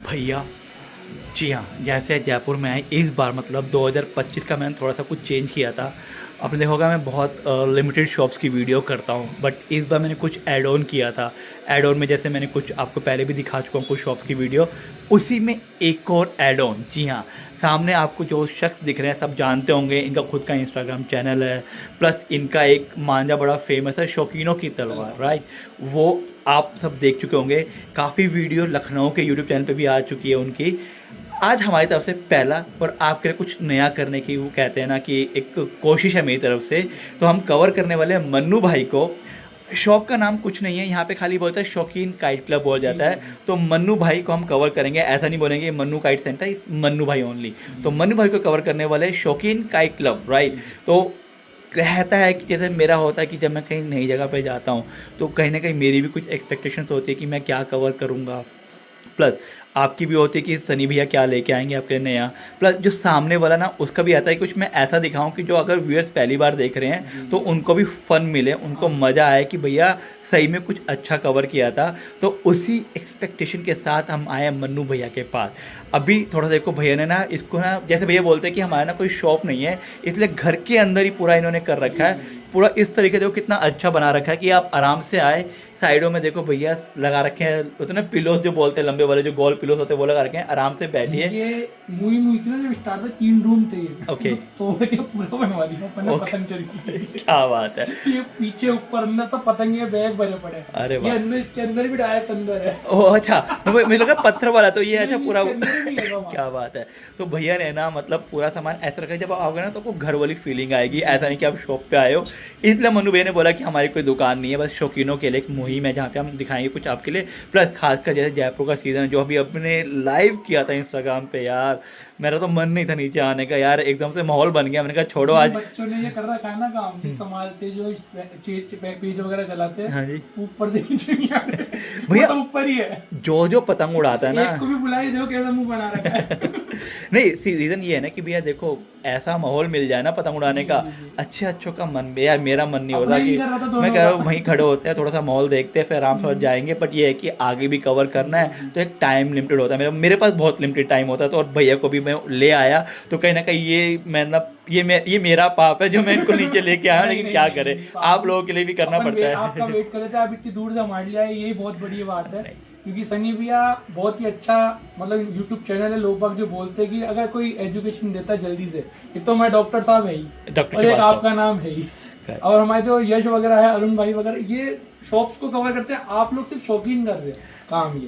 भैया जी हाँ, जैसे जयपुर में आए इस बार मतलब 2025 का मैंने थोड़ा सा कुछ चेंज किया था। आपने देखा होगा मैं बहुत लिमिटेड शॉप्स की वीडियो करता हूँ, बट इस बार मैंने कुछ ऐड ऑन किया था। ऐड ऑन में जैसे मैंने कुछ आपको पहले भी दिखा चुका हूँ कुछ शॉप्स की वीडियो, उसी में एक और ऐड ऑन। जी हाँ, सामने आपको जो शख्स दिख रहे हैं सब जानते होंगे, इनका खुद का इंस्टाग्राम चैनल है, प्लस इनका एक मांझा बड़ा फेमस है, शौकीनों की तलवार, राइट। वो आप सब देख चुके होंगे, काफ़ी वीडियो लखनऊ के यूट्यूब चैनल पे भी आ चुकी है उनकी। आज हमारी तरफ से पहला और आपके लिए कुछ नया करने की, वो कहते हैं ना कि एक कोशिश है मेरी तरफ से, तो हम कवर करने वाले हैं मन्नू भाई को। शॉप का नाम कुछ नहीं है, यहाँ पे खाली बोलता है शौकीन काइट क्लब बोल जाता है। तो मन्नू भाई को हम कवर करेंगे, ऐसा नहीं बोलेंगे मन्नू काइट सेंटर, इस मन्नू भाई ओनली। तो मन्नू भाई को कवर करने वाले शौकीन काइट क्लब, राइट। तो रहता है कि जैसे मेरा होता है कि जब मैं कहीं नई जगह पे जाता हूँ तो कहीं ना कहीं मेरी भी कुछ एक्सपेक्टेशंस होती है कि मैं क्या कवर करूँगा, प्लस आपकी भी होती है कि सनी भैया क्या लेके आएंगे आपके लिए नया, प्लस जो सामने वाला ना उसका भी आता है कुछ मैं ऐसा दिखाऊं कि जो अगर व्यूअर्स पहली बार देख रहे हैं तो उनको भी फन मिले, उनको मज़ा आए कि भैया सही में कुछ अच्छा कवर किया था। तो उसी एक्सपेक्टेशन के साथ हम आए मन्नू भैया के पास। अभी थोड़ा देखो भैया ने ना इसको ना, जैसे भैया बोलते हैं कि हमारा ना कोई शॉप नहीं है, इसलिए घर के अंदर ही पूरा इन्होंने कर रखा है। पूरा इस तरीके से कितना अच्छा बना रखा है कि आप आराम से आए। साइडों में देखो भैया लगा रखे हैं होते ना पिलोस, जो बोलते हैं लंबे वाले जो गोल पिलोस होते हैं वो लगा रखे हैं, आराम से बैठिए। ये मूवी मुई थी ना जब स्टार्ट में 3 रूम थे ये। ओके। तो ये पूरा बनवा दिया अपन ने ओके। पतंग चढ़ी। क्या बात है। ये पीछे ऊपर अंदर सब पतंगे बैग भरे पड़े हैं। अरे ये वाह। अंदर, इसके अंदर भी डायरेक्ट अंदर है। ओह अच्छा, मुझे लगा पत्थर वाला, तो ये अच्छा नहीं, पूरा इसके अंदर भी लगा हुआ। क्या बात है। तो भैया ने ना मतलब पूरा सामान ऐसा रखा है, जब आओगे ना तो आपको घर वाली फीलिंग आएगी, ऐसा नहीं कि आप शॉप पे आए हो। इसलिए मनु भैया ने बोला कि हमारी कोई दुकान नहीं है, बस शौकीनों के लिए एक मुहिम है जहाँ पे हम दिखाएंगे कुछ आपके लिए। प्लस खासकर जैसे जयपुर का सीज़न जो अभी अपने लाइव किया था इंस्टाग्राम पे, यार मेरा तो मन नहीं था नीचे आने का यार, एकदम से माहौल बन गया। मैंने कहा छोड़ो जिन आज। बच्चों ने ये कर रखा है ना काम, ये संभालते जो पेज वगैरह चलाते हैं, हाँ जी ऊपर से नीचे नहीं आ रहे। भैया, वो सब ऊपर ही है। जो पतंग उड़ाता है ना, एक को भी बुलाई दो कैसा मुंह बना रखा है। नहीं रीज़न ये है ना कि भैया देखो ऐसा माहौल मिल जाए ना पतंग उड़ाने का, अच्छे अच्छों का मन, यार मेरा मन नहीं होता अपना ही कि नहीं कर रहा था दोनों मैं कह रहा हूँ का। वहीं खड़े होते हैं, थोड़ा सा माहौल देखते हैं, फिर आराम से जाएंगे। बट ये है कि आगे भी कवर करना है तो एक टाइम लिमिटेड होता है, मेरे पास बहुत लिमिटेड टाइम होता है। तो और भैया को भी मैं ले आया, तो कहीं ना कहीं ये मतलब ये मेरा पाप है जो मैं इनको नीचे लेके आया हूं, लेकिन क्या करें, आप लोगों के लिए भी करना पड़ता है। आपका वेट कर रहे थे, आप इतनी दूर से हमारे लिए आए, यही बहुत बड़ी बात है। क्योंकि सनी भैया बहुत ही अच्छा मतलब यूट्यूब चैनल है, लोग बाग जो बोलते हैं कि अगर कोई एजुकेशन देता है जल्दी से, एक तो हमारे डॉक्टर साहब है ही, डॉक्टर और की एक बात आपका नाम है ही, और हमारे जो यश वगैरह है, अरुण भाई वगैरह, ये शॉप्स को कवर करते हैं। आप लोग सिर्फ शौकीन कर रहे हैं काम,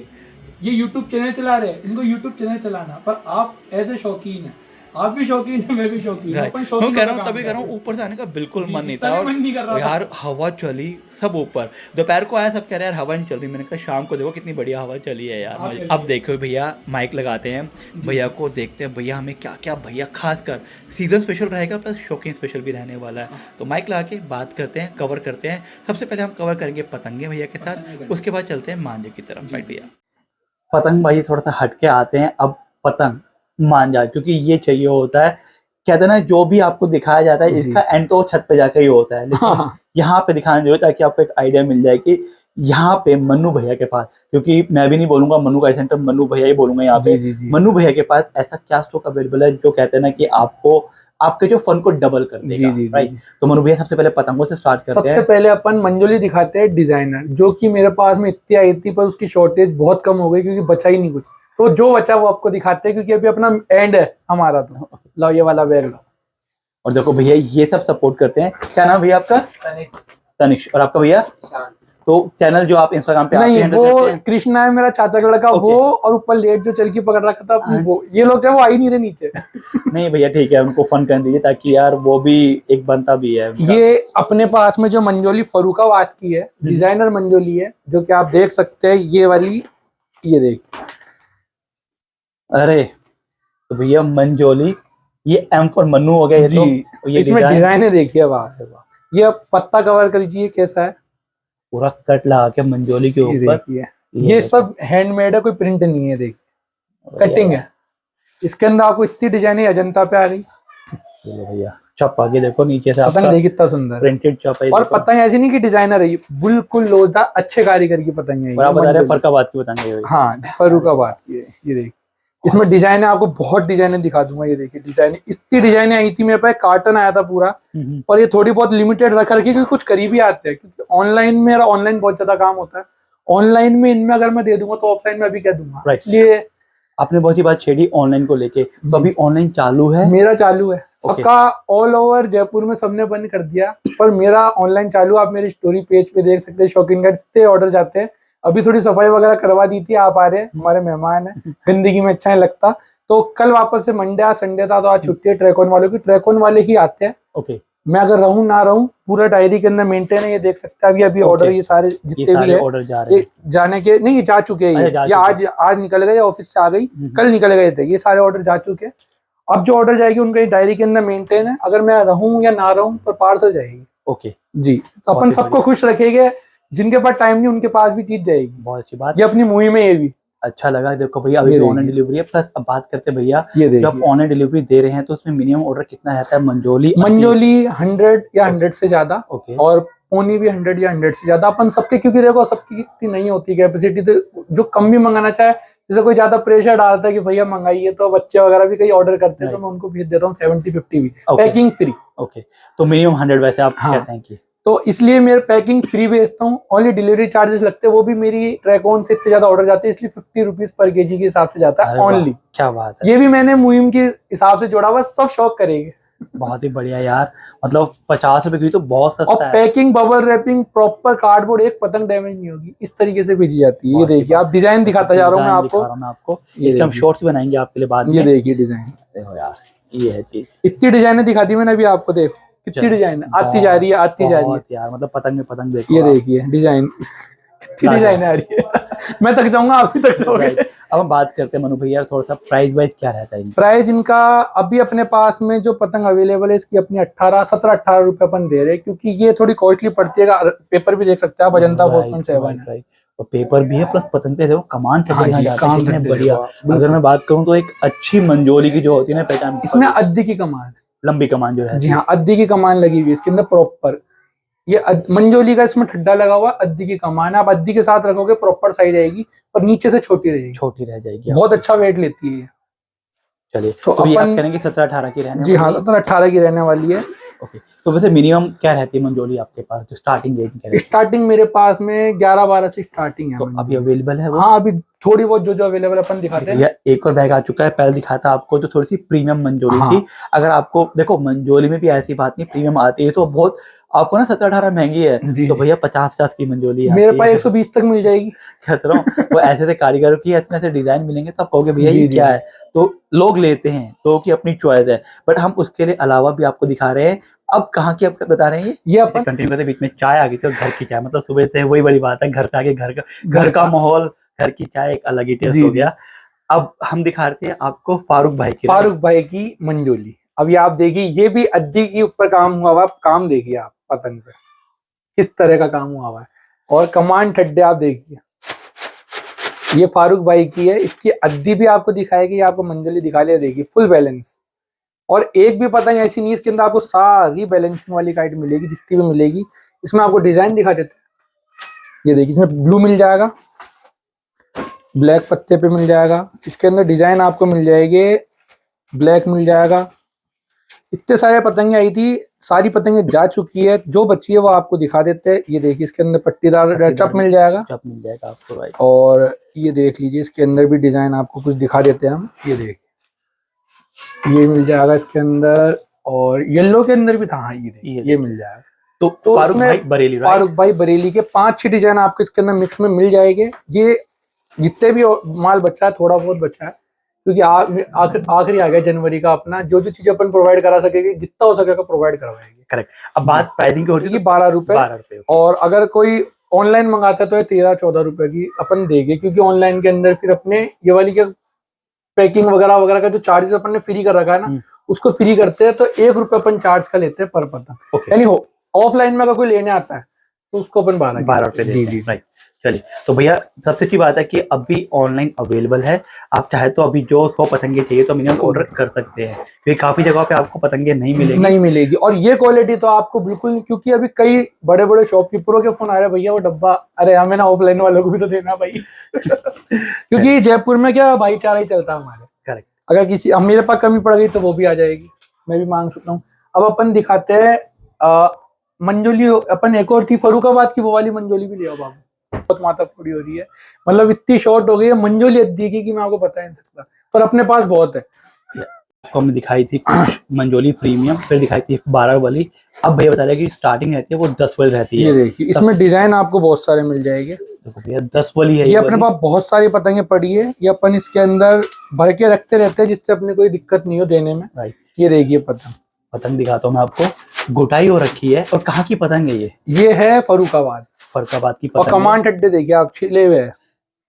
ये यूट्यूब चैनल चला रहे हैं, इनको यूट्यूब चैनल चलाना, पर आप एज ए शौकीन है, आप भी शौकीन है, मैं भी शौकीन हूं, अपन मैं शौकीन कह रहा हूँ का काम तभी कह रहा हूँ, करते हैं। ऊपर से आने का बिल्कुल जी, मन जी, नहीं था। तभी और मन नहीं कर रहा था। यार हवा चली सब ऊपर, दोपहर को आया सब कह रहे हैं यार हवा नहीं चल रही, मैंने कहा शाम को देखो कितनी बढ़िया हवा चली है यार। हाँ, चलिए। अब देखो भैया माइक लगाते हैं, भैया को देखते हैं भैया हमें क्या क्या, भैया खासकर सीजन स्पेशल रहेगा प्लस शौकीन स्पेशल भी रहने वाला है। तो माइक लगा के बात करते हैं, कवर करते हैं। सबसे पहले हम कवर करेंगे पतंगे भैया के साथ, उसके बाद चलते हैं मांझे की तरफ। राइट भैया, पतंग भाई थोड़ा सा हटके आते हैं। अब पतंग मांझा, क्योंकि ये चाहिए होता है, कहते हैं ना जो भी आपको दिखाया जाता है इसका एंड तो छत पे जाकर ही होता है, लेकिन यहाँ पे दिखाना चाहिए ताकि आपको एक आइडिया मिल जाए कि यहाँ पे मन्नू भैया के पास, क्योंकि मैं भी नहीं बोलूंगा मन्नू का सेंटर, मन्नू भैया ही बोलूंगा यहाँ पे। मन्नू भैया के पास ऐसा क्या स्टॉक अवेलेबल है जो कहते हैं ना कि आपको आपके जो फन को डबल कर देगा, राइट। तो मन्नू भैया सबसे पहले पतंगों से स्टार्ट करते हैं। सबसे पहले अपन मंजोली दिखाते हैं डिजाइनर, जो कि मेरे पास में इतनी आई थी पर उसकी शॉर्टेज बहुत कम हो गई क्योंकि बचा ही नहीं कुछ। तो जो बचा वो आपको दिखाते हैं, क्योंकि अभी अपना एंड है हमारा। तो लो ये वाला बैग लो। और देखो भैया ये सब सपोर्ट करते हैं। क्या नाम भैया आपका? तनिष्क। और आपका भैया? तो चैनल जो आप इंस्टाग्राम पे नहीं, हैंडल वो करते हैं? कृष्णा है मेरा चाचा का लड़का, वो और ऊपर लेट जो चल की पकड़ रखा था वो। ये लोग चाहे वो आ ही नहीं रहे नीचे। नहीं भैया ठीक है, उनको फन करने दीजिए ताकि यार वो भी एक बनता भी है उनका। ये अपने पास में जो मंजोली फरूखाबाद की है, डिजाइनर मंजोली है, जो कि आप देख सकते हैं ये वाली, ये देख। अरे तो भैया मंजोली, ये एम फॉर मन्नू हो गया ये तो। और ये इसमें डिजाइन देखिए, वाह से वाह। ये पत्ता कवर कर लीजिए कैसा है, पूरा कट लगा के मंजोली के ऊपर। देखिए ये सब हैंडमेड है, कोई प्रिंट नहीं है, देखिए कटिंग है। इसके अंदर आपको इतनी डिजाइन अजंता पे आ रही। चलो भैया चप आगे देखो नीचे से पतंग आपका देखिए कितना सुंदर प्रिंटेड चप है। और पतंग ऐसी नहीं कि डिजाइनर है, ये बिल्कुल लोजदार अच्छे कारीगर की पतंग है। और आप बता रहे हैं फरकाबाद की पतंग है ये। हाँ फर्रुखाबाद की है। ये देखिए इसमें डिजाइन है, आपको बहुत डिजाइने दिखा दूंगा। ये देखिए डिजाइन, इतनी डिजाइने आई थी मेरे पास, कार्टन आया था पूरा। और ये थोड़ी बहुत लिमिटेड रख रखी क्योंकि कुछ करीबी आते हैं, क्योंकि ऑनलाइन में मेरा ऑनलाइन बहुत ज्यादा काम होता है। ऑनलाइन में इनमें अगर मैं दे दूंगा तो ऑफलाइन में अभी क्या दूंगा, इसलिए आपने बहुत ही बात छेड़ी ऑनलाइन को लेके। तो अभी ऑनलाइन चालू है? मेरा चालू है, सबका ऑल ओवर जयपुर में सबने बंद कर दिया, पर मेरा ऑनलाइन चालू। आप मेरी स्टोरी पेज पे देख सकते हैं, शौकीन का कितने ऑर्डर जाते हैं। अभी थोड़ी सफाई वगैरह करवा दी थी, आप आ रहे हैं, हमारे मेहमान है, गंदगी में अच्छा नहीं लगता। तो कल वापस से मंडे आज संडे था, तो आज छुट्टी है ट्रैकॉन वालों की, ट्रैकॉन वाले ही आते हैं। ओके, मैं अगर रहूं ना रहूं पूरा डायरी के अंदर मेंटेन है। ये देख सकते हैं अभी ऑर्डर, ये सारे जितने भी है ऑर्डर जा रहे हैं, जाने के नहीं, जा चुके हैं ये आज निकल गए, ऑफिस से आ गई, कल निकल गए थे, ये सारे ऑर्डर जा चुके हैं। अब जो ऑर्डर जाएगी उनका डायरी के अंदर मेंटेन है, अगर मैं रहूं या ना रहूं पर पार्सल जाएगी। ओके जी, तो अपन सबको खुश रखेंगे, जिनके पास टाइम नहीं उनके पास भी चीज जाएगी। बहुत अच्छी बात, ये अपनी मुहिम है। ये भी अच्छा लगा। देखो भैया अभी ऑनलाइन डिलीवरी है, प्लस अब बात करते हैं भैया, ये जब ऑनलाइन डिलीवरी दे रहे हैं तो उसमें मिनिमम ऑर्डर कितना रहता है? मंजोली 100 या 100 से ज्यादा, और पोनी भी 100 या 100 से ज्यादा अपन सबके, क्योंकि देखो सबकी इतनी नहीं होती कैपेसिटी, तो जो कम भी मंगाना चाहे, जैसे कोई ज्यादा प्रेशर डालता है कि भैया मंगाइए, तो बच्चे वगैरह भी कई ऑर्डर करते हैं, तो मैं उनको भेज देता हूँ 70-50 भी, पैकिंग फ्री। ओके, तो मिनिमम 100 वैसे आप कहते हैं कि, तो इसलिए मेरे पैकिंग फ्री भेजता हूँ, ओनली डिलीवरी चार्जेस लगते हैं, वो भी मेरी ट्रैकॉन से इतने ज्यादा ऑर्डर जाते हैं, इसलिए 50 रुपीज पर केजी के हिसाब से जाता है ओनली। क्या बात है, ये भी मैंने मुहिम के हिसाब से जोड़ा हुआ, सब शौक करेंगे। बहुत ही बढ़िया यार, मतलब 50 रुपए की तो बहुत सस्ता और packing, bubble wrapping, proper cardboard, एक पतंग डैमेज नहीं होगी, इस तरीके से भेजी जाती है। ये देखिए, आप डिजाइन दिखाता जा रहा हूँ मैं आपको, इसके हम शॉर्ट्स बनाएंगे आपके लिए बाद में। ये देखिए डिजाइन, देखो यार ये है चीज, इतनी डिजाइने दिखा दी मैंने अभी आपको, देखो कितनी डिजाइन आती जा रही है, आती जा रही है यार, मतलब पतंग में पतंग देखो। ये देखिए डिजाइन, कितनी डिजाइन आ रही है। मैं थक जाऊंगा, आप भी थक जाओगे। अब हम बात करते हैं मनु भैया, थोड़ा सा प्राइस वाइज क्या रहता है? प्राइस इनका अभी अपने पास में जो पतंग अवेलेबल है, इसकी अपनी 17-18 रुपए अपन दे रहे हैं, क्योंकि ये थोड़ी कॉस्टली पड़ती है। पेपर भी देख सकते हैं आप, अजंता 4.7 है, और पेपर भी है, प्लस पतंग पे देखो कमान काम बढ़िया। अगर मैं बात करूँ तो एक अच्छी मंजोली की जो होती है ना पहचान, इसमें अद्दी की कमान, लंबी कमान जो है, जी हाँ, अद्दी की कमान लगी हुई है इसके अंदर प्रॉपर। ये मंजोली का इसमें ठड्डा लगा हुआ, अद्दी की कमान है। आप अद्दी के साथ रखोगे प्रॉपर साइज आएगी, पर नीचे से छोटी रहेगी, छोटी रह जाएगी, बहुत अच्छा वेट लेती है। चलिए, तो अपन आप कह रहे हैं कि 17-18 की रहने, जी हाँ 17-18 की रहने वाली है। ओके, तो वैसे मिनिमम क्या रहती है मंजोली आपके पास, जो स्टार्टिंग रेंज क्या है? स्टार्टिंग मेरे पास में 11-12 से स्टार्टिंग है। तो अभी अवेलेबल है वो? हाँ, अभी थोड़ी बहुत जो अवेलेबल अपन दिखाते हैं। एक और बैग आ चुका है, पहले दिखाता आपको जो थोड़ी सी प्रीमियम मंजोली थी। अगर आपको देखो मंजोली में भी ऐसी बात नहीं, प्रीमियम आती है तो बहुत आपको ना 17-18 महंगी है, तो भैया 50-50 की मंजोली मेरे पास 120 तक मिल जाएगी। कहता हूँ वो ऐसे ऐसे कारीगरों की ऐसे डिजाइन मिलेंगे तो आप कहोगे भैया ये क्या है, तो लोग लेते हैं, लोगों की अपनी चॉइस है। बट हम उसके लिए अलावा भी आपको दिखा रहे हैं। अब कहाँ की आपको बता रहे हैं, ये अपन कंटिन्यू करते, बीच में चाय आ गई थी, घर की चाय, मतलब सुबह से वही बड़ी बात है, घर पे आके घर का माहौल, घर की चाय एक अलग ही टेस्ट हो गया। अब हम दिखा रहे थे आपको फारूक भाई की मंजोली। अब ये आप देखिए, ये भी अद्दी के ऊपर काम हुआ, काम देखिए आप पतंग पे किस तरह का काम हुआ है, और कमान ठड्डे आप देखिए, ये फारूक भाई की है। इसकी अद्दी भी आपको दिखाएगी, आपको मंजोली दिखा लिया, देखिए फुल बैलेंस। और एक भी पतंग ऐसी नहीं, इसके अंदर आपको सारी बैलेंसिंग वाली काइट मिलेगी, जितनी भी मिलेगी। इसमें आपको डिजाइन दिखा देते हैं, ये देखिए, इसमें ब्लू मिल जाएगा, ब्लैक पत्ते पे मिल जाएगा, इसके अंदर डिजाइन आपको मिल जाएगी, ब्लैक मिल जाएगा। इतने सारे पतंगे आई थी, सारी पतंगे जा चुकी है, जो बची है वो आपको दिखा देते हैं। ये देखिए, इसके अंदर पट्टीदार चप मिल जाएगा, आपको भाई। और ये देख लीजिए, इसके अंदर भी डिजाइन आपको कुछ दिखा देते हैं हम। ये देखिए, ये मिल जाएगा इसके अंदर, और येलो के अंदर भी था। हाँ, ये मिल जाएगा। तो फारूक भाई बरेली के 5-6 डिजाइन आपको इसके अंदर मिक्स में मिल जाएंगे। ये जितने भी माल बचा है, थोड़ा बहुत बचा है, क्योंकि आखिरी आ गया जनवरी का अपना, जो जो चीजें अपन प्रोवाइड करा सकेंगे, जितना हो सकेगा प्रोवाइड करवाएंगे। करेक्ट। अब बात प्राइसिंग की होती है, 12 रुपए, और अगर कोई ऑनलाइन मंगाता है तो 13-14 रुपए की अपन देंगे, क्योंकि ऑनलाइन के अंदर फिर अपने ये वाली क्या पैकिंग वगैरह का जो चार्जेस अपन ने फ्री कर रखा है ना, उसको फ्री करते हैं, तो 1 रुपए अपन चार्ज कर लेते हैं पर पतंग। यानी ऑफलाइन में अगर कोई लेने आता है तो उसको अपन 12 रुपए। जी। चलिए, तो भैया सबसे अच्छी बात है कि अभी ऑनलाइन अवेलेबल है। आप चाहे तो अभी जो 100 पतंगे चाहिए तो मिनिमम ऑर्डर कर सकते हैं, क्योंकि काफी जगह पे आपको पतंगे नहीं मिलेगी। नहीं मिलेगी, और ये क्वालिटी तो आपको बिल्कुल नहीं, क्योंकि अभी कई बड़े बड़े शॉपकीपरों के फोन आ रहे हैं, भैया वो डब्बा, अरे हमें ना ऑफलाइन वालों को भी तो देना भाई। क्योंकि जयपुर में क्या भाईचारा ही चलता है हमारे। करेक्ट। अगर किसी, अब मेरे पास कमी पड़ गई तो वो भी आ जाएगी, मैं भी मांग सकता हूँ। अब अपन दिखाते हैं मंजोली, अपन एक और थी फरुखाबाद की, वो वाली मंजोली भी ले आओ बाबू, बहुत माथा फोड़ी हो रही है, मतलब इतनी शॉर्ट हो गई है मंजोली अद्दी की कि मैं आपको बता नहीं सकता, पर अपने पास बहुत है। आपको हमने दिखाई थी कुछ मंजोली प्रीमियम, फिर दिखाई थी 12 वाली। अब भैया बता रहे कि स्टार्टिंग रहती है वो 10 वाली रहती है। ये देखिए, इसमें डिजाइन आपको बहुत सारे मिल जाएंगे। देखो भैया 10 वाली है ये अपने पास बहुत सारी पतंगे पड़ी है, ये अपन इसके अंदर भर के रखते रहते हैं, जिससे अपने कोई दिक्कत नहीं हो देने में। राइट। ये देखिए पतंग दिखाता हूँ मैं आपको, गोटाई हो रखी है। और कहाँ की पतंग है ये है फरुखाबाद की और पतंग। कमांड अड्डे देखिए आप, छिले हुए हैं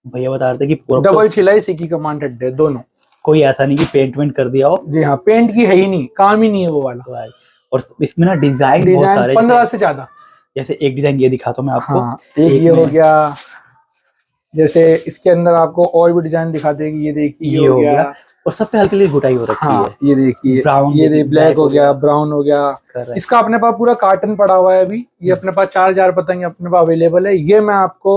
भैया बता रहे थे कि डबल छिलाई सीकी कमांड अड्डे दोनों, कोई ऐसा नहीं कि पेंट वेंट कर दिया हो। जी हाँ, पेंट की है ही नहीं, काम ही नहीं है वो वाला। और इसमें ना डिजाइन बहुत सारे, 15 से ज्यादा। जैसे एक डिजाइन ये दिखाता हूँ मैं आपको। हाँ, एक ये हो गया, जैसे इसके अंदर आपको और भी डिजाइन दिखा देगी, ये देखिए ये हो गया। और सब पे हल्की हल्की घुटाई हो रखी हाँ, है। ये देखिए ब्राउन, ये देखिए ब्लैक हो गया, ब्राउन हो गया। इसका अपने पास पूरा कार्टन पड़ा हुआ है अभी। ये अपने पास 4000 पतंग अपने पास अवेलेबल है। ये मैं आपको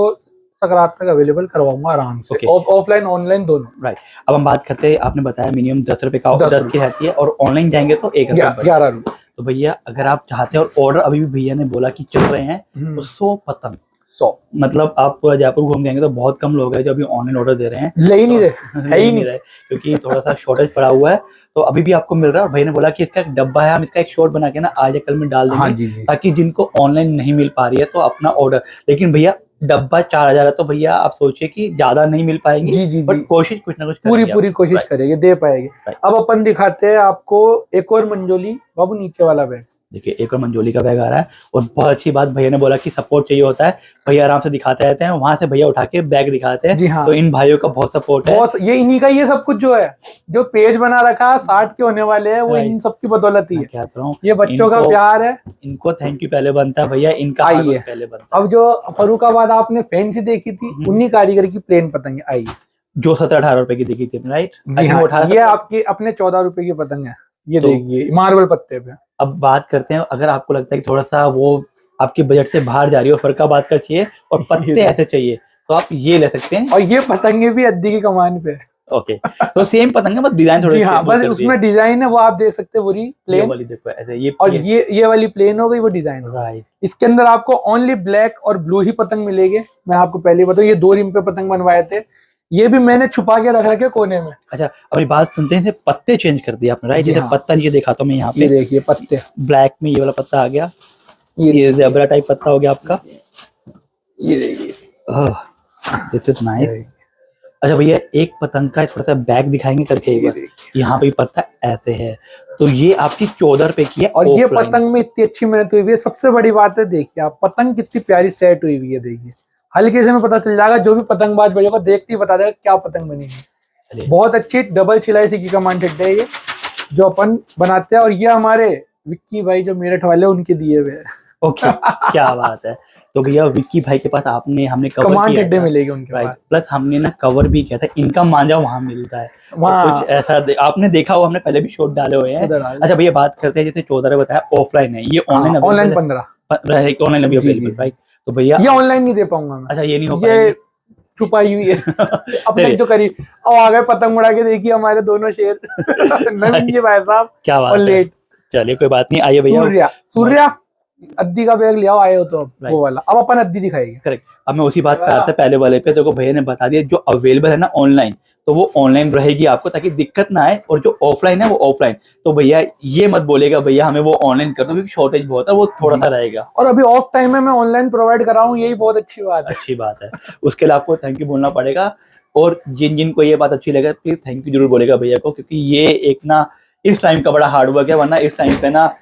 सकरात तक अवेलेबल करवाऊंगा आराम से, ऑफलाइन ऑनलाइन दोनों। राइट। अब हम बात करते हैं, आपने बताया मिनिमम 10 रुपए का 10 की रहती है, और ऑनलाइन जाएंगे तो 11 रुपए। तो भैया अगर आप चाहते हैं, और ऑर्डर अभी भी भैया ने बोला कि चल रहे हैं, तो 100 पतंग, 100 मतलब आप पूरा जयपुर घूम जाएंगे तो बहुत कम लोग हैं जो अभी ऑनलाइन ऑर्डर दे रहे हैं, ले ही नहीं रहे, है ही नहीं रहे, क्योंकि थोड़ा सा शॉर्टेज पड़ा हुआ है। तो अभी भी आपको मिल रहा है, और भैया ने बोला कि इसका एक डब्बा है, हम इसका एक शॉर्ट बना के ना आज या कल में डाल देंगे। हाँ जी जी। ताकि जिनको ऑनलाइन नहीं मिल पा रही है तो अपना ऑर्डर, लेकिन भैया डब्बा 4000 है तो भैया आप सोचिए कि ज्यादा नहीं मिल पाएंगे। जी जी बट कोशिश कुछ ना कुछ पूरी कोशिश करेंगे, दे पाएंगे। अब अपन दिखाते हैं आपको एक और मंजोली बाबू, नीचे वाला बैग देखिए, एक और मंजोली का बैग आ रहा है। और बहुत अच्छी बात, भैया ने बोला कि सपोर्ट चाहिए होता है, भैया आराम से दिखाते रहते हैं, वहां से भैया उठा के बैग दिखाते हैं। जी हाँ। तो इन भाइयों का बहुत सपोर्ट है, ये इन्हीं का, ये सब कुछ जो है, जो पेज बना रखा 60 के होने वाले हैं, वो इन सब की बदौलत ही है। कहता हूँ ये बच्चों का प्यार है, इनको थैंक यू पहले बनता है भैया, इनका आइए पहले बनता है। अब जो फरुखाबाद आपने फैंसी देखी थी, उन्हीं कारीगर की प्लेन पतंग है, आइए, जो 17-18 रुपए की दिखी थी, राइट। जी हाँ, ये आपके अपने 14 रुपए की पतंग है। ये देखिए मार्बल पत्ते पे। अब बात करते हैं, अगर आपको लगता है कि थोड़ा सा वो आपके बजट से बाहर जा रही हो, फरुखाबाद का चाहिए और पत्ते ऐसे चाहिए, तो आप ये ले सकते हैं। और ये पतंगे भी अद्दी की कमान पे। ओके, तो सेम पतंग है, बस डिजाइन थोड़ा, हाँ, बस उसमें डिजाइन है वो आप देख सकते हैं, पूरी प्लेन वाली देखो ऐसे, ये और ये वाली प्लेन हो गई, वो डिजाइन। राइट। इसके अंदर आपको ओनली ब्लैक और ब्लू ही पतंग मिलेगी। मैं आपको पहले बताऊं, ये 2 रिम पे पतंग बनवाए थे, ये भी मैंने छुपा के रख रखे कोने में। अच्छा, अभी बात सुनते हैं, पत्ते चेंज कर दिया आपने, राइट। जैसे पत्ता नीचे देखा तो मैं यहाँ पे, देखिए पत्ते ब्लैक में ये वाला पत्ता आ गया, ये ज़ेब्रा टाइप पत्ता हो गया आपका, ये देखिए, दिस इज नाइस। अच्छा भैया, एक पतंग का थोड़ा सा बैग दिखाएंगे करके एक बार। यहाँ पे पत्ता ऐसे है, तो ये आपकी 14 रुपए की है। और ये पतंग में इतनी अच्छी मेहनत हुई हुई है। सबसे बड़ी बात है, देखिए आप पतंग कितनी प्यारी सेट हुई हुई है। देखिए हल्के से में पता चल जाएगा, जो भी पतंगबाज बजेगा देखते ही बता देगा क्या पतंग बनी है। बहुत अच्छी डबल छिलाई सीकी कमांड है ये, जो अपन बनाते हैं। और ये हमारे विक्की भाई जो मेरठ वाले, उनके दिए हुए हैं। ओके, क्या बात है। तो भैया विक्की भाई के पास हमने कवर कमांड अड्डे मिलेगी उनके पास, प्लस हमने ना कवर भी किया था, इनका मांझा वहां मिलता है वहाँ। तो कुछ ऐसा आपने देखा हो, हमने पहले भी शॉट डाले हुए हैं। अच्छा भैया, बात करते हैं, जैसे 14 बताया ऑफलाइन है, ये ऑनलाइन ऑनलाइन 15 ऑनलाइन अभी अवेलेबल, राइट। तो भैया ये ऑनलाइन नहीं दे पाऊंगा मैं। अच्छा, ये नहीं हो ये छुपाई हुई है अपने जो करी। अब आ गए पतंग उड़ा के, देखिए हमारे दोनों शेर नवीन जी भाई साहब, क्या बात है। चलिए कोई बात नहीं, आइए भैया। सूर्या अद्दी का बैग ले आओ, आए हो तो वो वाला। अब अपन अद्दी दिखाएंगे। करेक्ट। अब मैं उसी बात कर रहा था पहले वाले पे, तो भैया ने बता दिया जो अवेलेबल है ना ऑनलाइन, तो वो ऑनलाइन रहेगी आपको, ताकि दिक्कत ना आए। और जो ऑफलाइन है वो ऑफलाइन। तो भैया ये मत बोलेगा भैया हमें वो ऑनलाइन कर दो, क्योंकि शॉर्टेज बहुत है, वो थोड़ा सा रहेगा। और अभी ऑफ टाइम में मैं ऑनलाइन प्रोवाइड कर रहा हूँ, यही बहुत अच्छी बात है। अच्छी बात है, उसके लिए आपको थैंक यू बोलना पड़ेगा। और जिन को ये बात अच्छी लगे, प्लीज थैंक यू जरूर बोलेगा भैया को, क्योंकि ये एक ना इस टाइम का बड़ा हार्ड वर्क है, वरना इस टाइम पे ना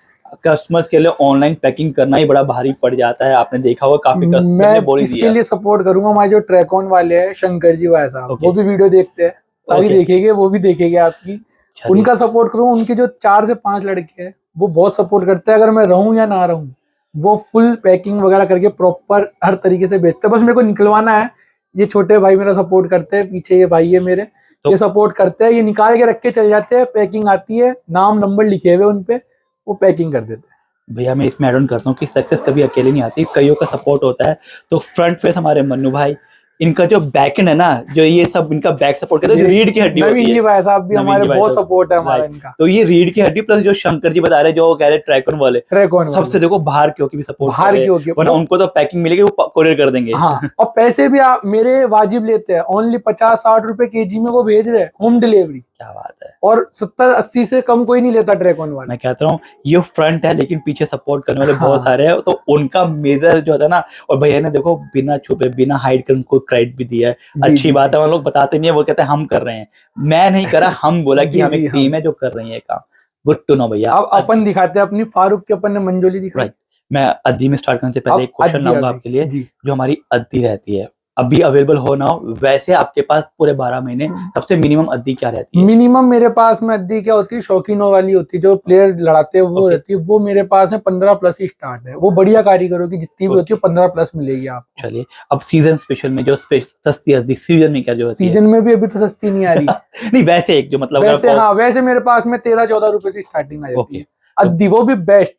कस्टमर्स के लिए ऑनलाइन पैकिंग करना ही बड़ा भारी पड़ जाता है। आपने देखा होगा काफी कस्टमर ने बोल दिया। इसके लिए सपोर्ट करूंगा, हमारे जो ट्रैकऑन वाले हैं शंकर जी भाई साहब, वो भी वीडियो देखते हैं, सारी देखेंगे, वो भी देखेंगे आपकी। उनका सपोर्ट करूँ। उनके जो 4 से 5 लड़के हैं वो बहुत सपोर्ट करते हैं, अगर मैं रहूं या ना रहूं वो फुल पैकिंग वगैरह करके प्रॉपर हर तरीके से बेचते हैं, बस मेरे को निकलवाना है। ये छोटे भाई मेरा सपोर्ट करते हैं, पीछे ये भाई है मेरे, ये सपोर्ट करते हैं, ये निकाल के रख के चल जाते हैं, पैकिंग आती है, नाम नंबर लिखे हुए उन पे, वो पैकिंग कर देते हैं। भैया मैं इसमें ऐड ऑन करता हूँ कि सक्सेस कभी अकेले नहीं आती, कईयों का सपोर्ट होता है। तो फ्रंट फेस हमारे मन्नू भाई, इनका जो बैक एंड है ना, जो ये सब इनका बैक सपोर्ट करता है, जो रीढ़ की हड्डी होती नवीन जी है, भाई साहब भी नवीन हमारे जी भाई बहुत साहब, सपोर्ट है हमारा राइट। इनका। तो ये रीढ़ की हड्डी प्लस जो शंकर जी बता रहे, जो कह रहे ट्रैकन वाले, ट्रैकन सबसे देखो बाहर क्यों की भी सपोर्ट बाहर क्यों की, वरना उनको तो पैकिंग मिलेगी, वो कोरियर कर देंगे। हाँ, और पैसे भी आप मेरे वाजिब लेते हैं, ओनली 50-60 रुपए केजी में वो भेज रहे हैं, होम डिलीवरी। क्या बात है। और 70-80 से कम कोई नहीं लेता ट्रैकन वाला। मैं कहता हूँ ये फ्रंट है, लेकिन पीछे सपोर्ट करने वाले बहुत हाँ। सारे हैं, तो उनका मेजर जो होता है ना, और भैया ने देखो बिना छुपे बिना हाइड कर उनको क्रेडिट भी दिया है। अच्छी बात है, हम लोग बताते नहीं है, वो कहते हैं हम कर रहे हैं, मैं नहीं करा, हम बोला कि हम एक टीम है जो कर रही है काम। गुड टू नो भैया। अब अपन दिखाते हैं अपनी फारूक के, अपन ने मंजोली दिखाई। राइट। मैं अद्दी में स्टार्ट करने से पहले एक क्वेश्चन लाऊंगा आपके लिए, जो हमारी अद्दी रहती है अभी अवेलेबल हो ना हो, वैसे आपके पास पूरे 12 महीने सबसे मिनिमम अद्दी क्या रहती है? मिनिमम मेरे पास में अद्दी क्या होती है, शौकीनों वाली होती है, जो प्लेयर लड़ाते हैं वो रहती है, वो मेरे पास में 15 प्लस ही स्टार्ट है। वो बढ़िया कारीगरों की जितनी भी होती है 15 प्लस मिलेगी आपको। चलिए, अब सीजन स्पेशल में जो सस्ती अद्दी सीजन में क्या जो होती है? सीजन में भी अभी तो सस्ती नहीं आ रही। नहीं वैसे एक जो मतलब वैसे हाँ, वैसे मेरे पास में 13-14 रुपए से स्टार्टिंग आ जाती है अद्दी, वो भी बेस्ट,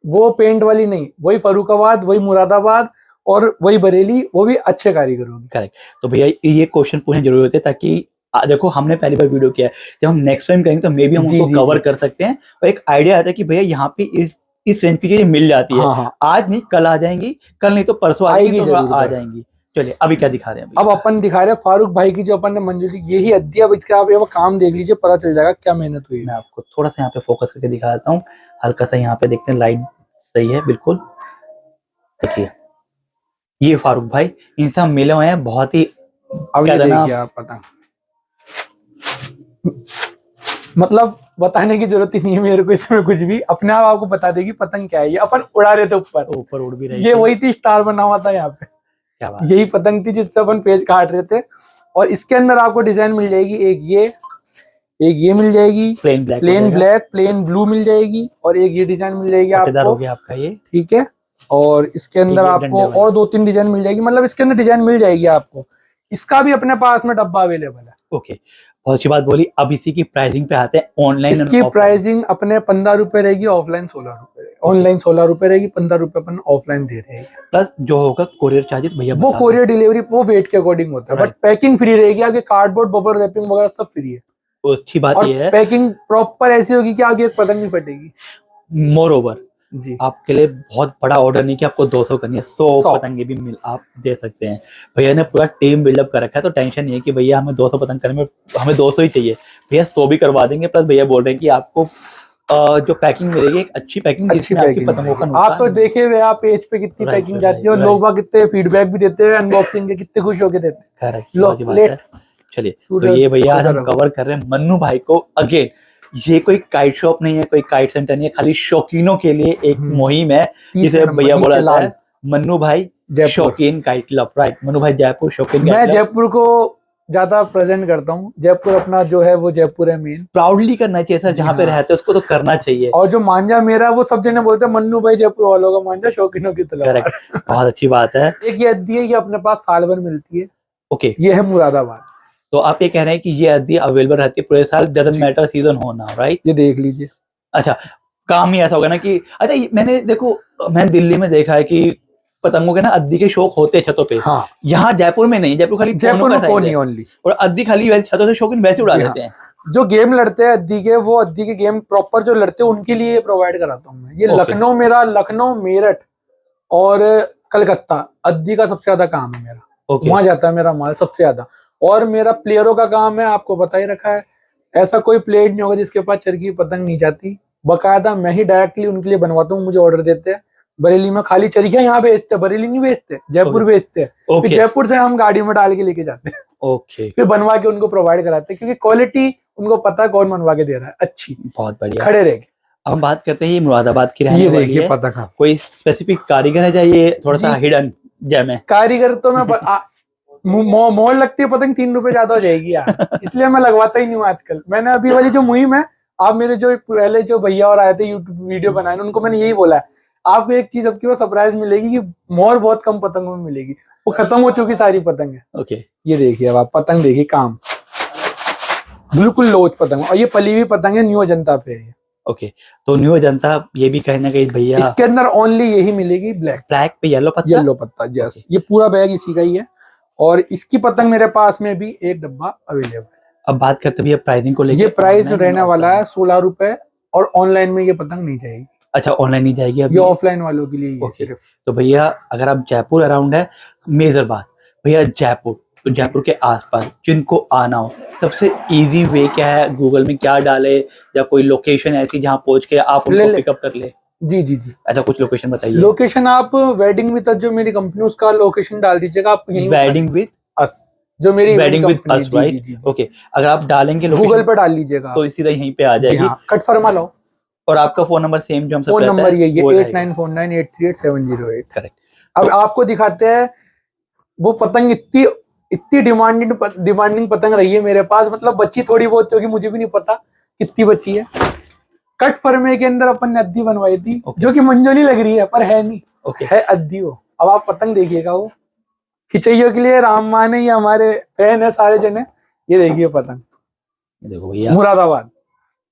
वो पेंट वाली नहीं, वही फरुखाबाद, वही मुरादाबाद और वही बरेली, वो भी अच्छे कारीगरों की। करेक्ट। तो भैया ये क्वेश्चन पूछने जरूरी होते हैं, ताकि देखो हमने पहली बार वीडियो किया है, जब हम नेक्स्ट टाइम करेंगे तो मे बी हम उसको कवर कर सकते हैं, और एक आइडिया आता है कि भैया यहाँ पे इस रेंज की चीजें मिल जाती है। हाँ। आज नहीं कल आ जाएंगी, कल नहीं तो परसों आएगी, तो आ जाएंगी। चलिए अभी क्या दिखा रहे हैं? अब अपन दिखा रहे हैं फारूक भाई की, जो अपन ने मंजूरी, यही अद्दी। अब इसका आप ये काम देख लीजिए, पता चल जाएगा क्या मेहनत हुई। मैं आपको थोड़ा सा यहाँ पे फोकस करके दिखा देता हूँ, हल्का सा यहाँ पे देखते हैं, लाइट सही है बिल्कुल। देखिए ये फारूक भाई, इनसे हम मिले हुए हैं, बहुत ही अब ये देखिए आप, पता मतलब बताने की जरूरत ही नहीं है मेरे को इसमें कुछ भी, अपने आप आपको बता देगी पतंग क्या है। ये अपन उड़ा रहे थे ऊपर उड़ भी रही, ये वही थी, स्टार बना हुआ था यहाँ पे, क्या बात, यही पतंग थी जिससे अपन पेज काट रहे थे। और इसके अंदर आपको डिजाइन मिल जाएगी, एक ये मिल जाएगी, प्लेन ब्लैक, प्लेन ब्लू मिल जाएगी, और एक ये डिजाइन मिल जाएगी आपको, हो गया आपका ये, ठीक है। और इसके अंदर आपको और 2-3 डिजाइन मिल जाएगी, मतलब इसके अंदर डिजाइन मिल जाएगी आपको। इसका भी अपने पास में डब्बा अवेलेबल है। ओके, बहुत अच्छी बात बोली। अब इसी की प्राइसिंग पे आते हैं। ऑनलाइन इसकी प्राइसिंग अपने 15 रुपए रहेगी, ऑफलाइन 16 रुपए, ऑनलाइन 16 रुपए रहेगी, 15 रुपए अपन ऑफलाइन दे रहे हैं। प्लस जो होगा कोरियर चार्जेस भैया, वो कोरियर डिलीवरी वो वेट के अकॉर्डिंग होता है, बट पैकिंग फ्री रहेगी। आगे कार्डबोर्ड, बबल रैपिंग वगैरह सब फ्री है। अच्छी बात ये है, पैकिंग प्रॉपर ऐसी होगी कि आगे एक पतंग नहीं फटेगी। मोर ओवर जी, आपके लिए बहुत बड़ा ऑर्डर नहीं कि आपको 200 करनी है, 100 पतंगे भी आप दे सकते हैं। भैया ने पूरा टीम बिल्डअप कर रखा है, तो टेंशन नहीं है कि भैया हमें 200 पतंग करने में हमें 200 ही चाहिए, भैया 100 भी करवा देंगे। प्लस भैया बोल रहे हैं कि आपको जो पैकिंग मिलेगी, एक अच्छी पैकिंग, जिसमें आपकी पतंगों का आप तो देखे हुए आप पेज पे कितनी पैकिंग जाती है, और लोग बाग कितने फीडबैक भी देते हैं, अनबॉक्सिंग के कितने खुश होके देते हैं। चलिए, तो ये भैया हम कवर कर रहे हैं मन्नू भाई को। अगेन ये कोई काइट शॉप नहीं है, कोई काइट सेंटर नहीं है, खाली शौकीनों के लिए एक मुहिम है, जिसे भैया बोला जाता है मन्नू भाई शौकीन काइट क्लब। राइट, मन्नू भाई जयपुर शौकीन। मैं जयपुर को ज्यादा प्रेजेंट करता हूँ, जयपुर अपना जो है वो जयपुर है मेन, प्राउडली करना चाहिए सर, जहाँ पे रहते हैं उसको तो करना चाहिए। और जो मांझा मेरा, वो सब जने बोलते हैं मन्नू भाई जयपुर वालों का मांझा, शौकीनों की तरह। बहुत अच्छी बात है। एक ये अद्दी है, ये अपने पास साल भर मिलती है। ओके, ये है मुरादाबाद। तो आप ये कह रहे हैं कि ये अद्दी अवेलेबल रहती है पूरे साल, डजंट मैटर सीजन हो ना, राइट? ये देख लीजिए। अच्छा, काम ही ऐसा होगा ना कि अच्छा, मैंने देखो, मैंने दिल्ली में देखा है कि पतंगों के ना अद्दी के शौक होते हैं छतों पे। हाँ। यहाँ जयपुर में नहीं, जयपुर खाली पोनी ओनली, और अद्दी खाली वैसे छतों से शौकीन वैसे उड़ा लेते हैं। जो गेम लड़ते हैं अद्दी के, वो अद्दी के गेम प्रॉपर जो लड़ते हैं उनके लिए प्रोवाइड कराता हूँ मैं। ये लखनऊ, मेरा लखनऊ, मेरठ और कलकत्ता अद्दी का सबसे ज्यादा काम है मेरा। वहां जाता है मेरा माल सबसे ज्यादा। और मेरा प्लेयरों का काम है, आपको बता ही रखा है, ऐसा कोई प्लेयर नहीं होगा जिसके पास चरखी पतंग नहीं जाती। बकायदा मैं ही डायरेक्टली उनके लिए बनवाता हूँ, मुझे ऑर्डर देते हैं। बरेली में खाली चरखियां यहाँ बेचते हैं, बरेली नहीं बेचते, जयपुर बेचते हैं। फिर जयपुर से हम गाड़ी में डाल के लेके जाते हैं। ओके, फिर बनवा के उनको प्रोवाइड कराते हैं, क्योंकि क्वालिटी उनको पता है कौन बनवा के दे रहा है अच्छी। बहुत बढ़िया, खड़े रह गए। अब बात करते हैं ये मुरादाबाद की रहने ये वाली देखिए है। पतंग, कोई स्पेसिफिक कारीगर है या ये थोड़ा सा हिडन जेम है? कारीगर तो मैं मोल लगती है पतंग 3 रुपए ज्यादा हो जाएगी यार, इसलिए मैं लगवाता ही नहीं हूँ आजकल। मैंने अभी वाली जो मुहिम है, आप मेरे जो पहले जो भैया और आए थे यूट्यूब वीडियो बनाने, उनको मैंने यही बोला है, आपको एक चीज आपके पास सरप्राइज मिलेगी कि मोर बहुत कम पतंगों में मिलेगी, वो खत्म हो चुकी सारी पतंग है। ओके ये देखिए अब आप पतंग देखिए, काम बिल्कुल लोच पतंग, और ये पली हुई पतंग है, न्यू अजंता पे है। ओके, तो न्यू अजंता ये भी कहीं ना कहीं भैया इसके अंदर ओनली यही मिलेगी, ब्लैक ब्लैक पे येलो पत्ता। येलो पत्ता, यस। ये पूरा बैग इसी का ही है, और इसकी पतंग मेरे पास में भी एक डब्बा अवेलेबल है। अब बात करते हैं भैया प्राइसिंग को लेकर। ये प्राइस रहने वाला है 16 रुपए, और ऑनलाइन में ये पतंग नहीं जाएगी। अच्छा, ऑनलाइन नहीं जाएगी अभी? ये ऑफलाइन वालों के लिए ही है सिर्फ। तो भैया अगर आप जयपुर अराउंड है, मेजर बात भैया जयपुर, तो जयपुर के आसपास जिनको आना हो, सबसे इजी वे क्या है? गूगल में क्या डाले, या कोई लोकेशन ऐसी जहाँ पहुंच के आप उनको पिकअप कर ले? जी जी जी, ऐसा कुछ लोकेशन बताइए। लोकेशन आप वेडिंग विद अस, जो मेरी कंपनी, उसका लोकेशन डाल दीजिएगा आप। वेडिंग विद अस, जो मेरी wedding with us, right? Okay, अगर आप डालेंगे गूगल पे डाल लीजिएगा तो सीधा यहीं पे आ जाएगी। कट फरमा लो। और आपका फोन नंबर सेम जो हम सब फोन नंबर ये 8949838708। करेक्ट। अब आपको दिखाते हैं वो पतंग, इतनी डिमांडिंग पतंग रही है मेरे पास, मतलब बच्ची थोड़ी बहुत, क्योंकि मुझे भी नहीं पता कितनी बच्ची है। कट फरमे के अंदर अपन ने अद्दी बनवाई थी, जो कि मंजोली लग रही है पर है नहीं, है अद्दी वो। अब आप पतंग देखिएगा, वो खिचैयों के लिए राम माने, ये हमारे फैन है सारे जने। ये देखिए पतंग, देखो भैया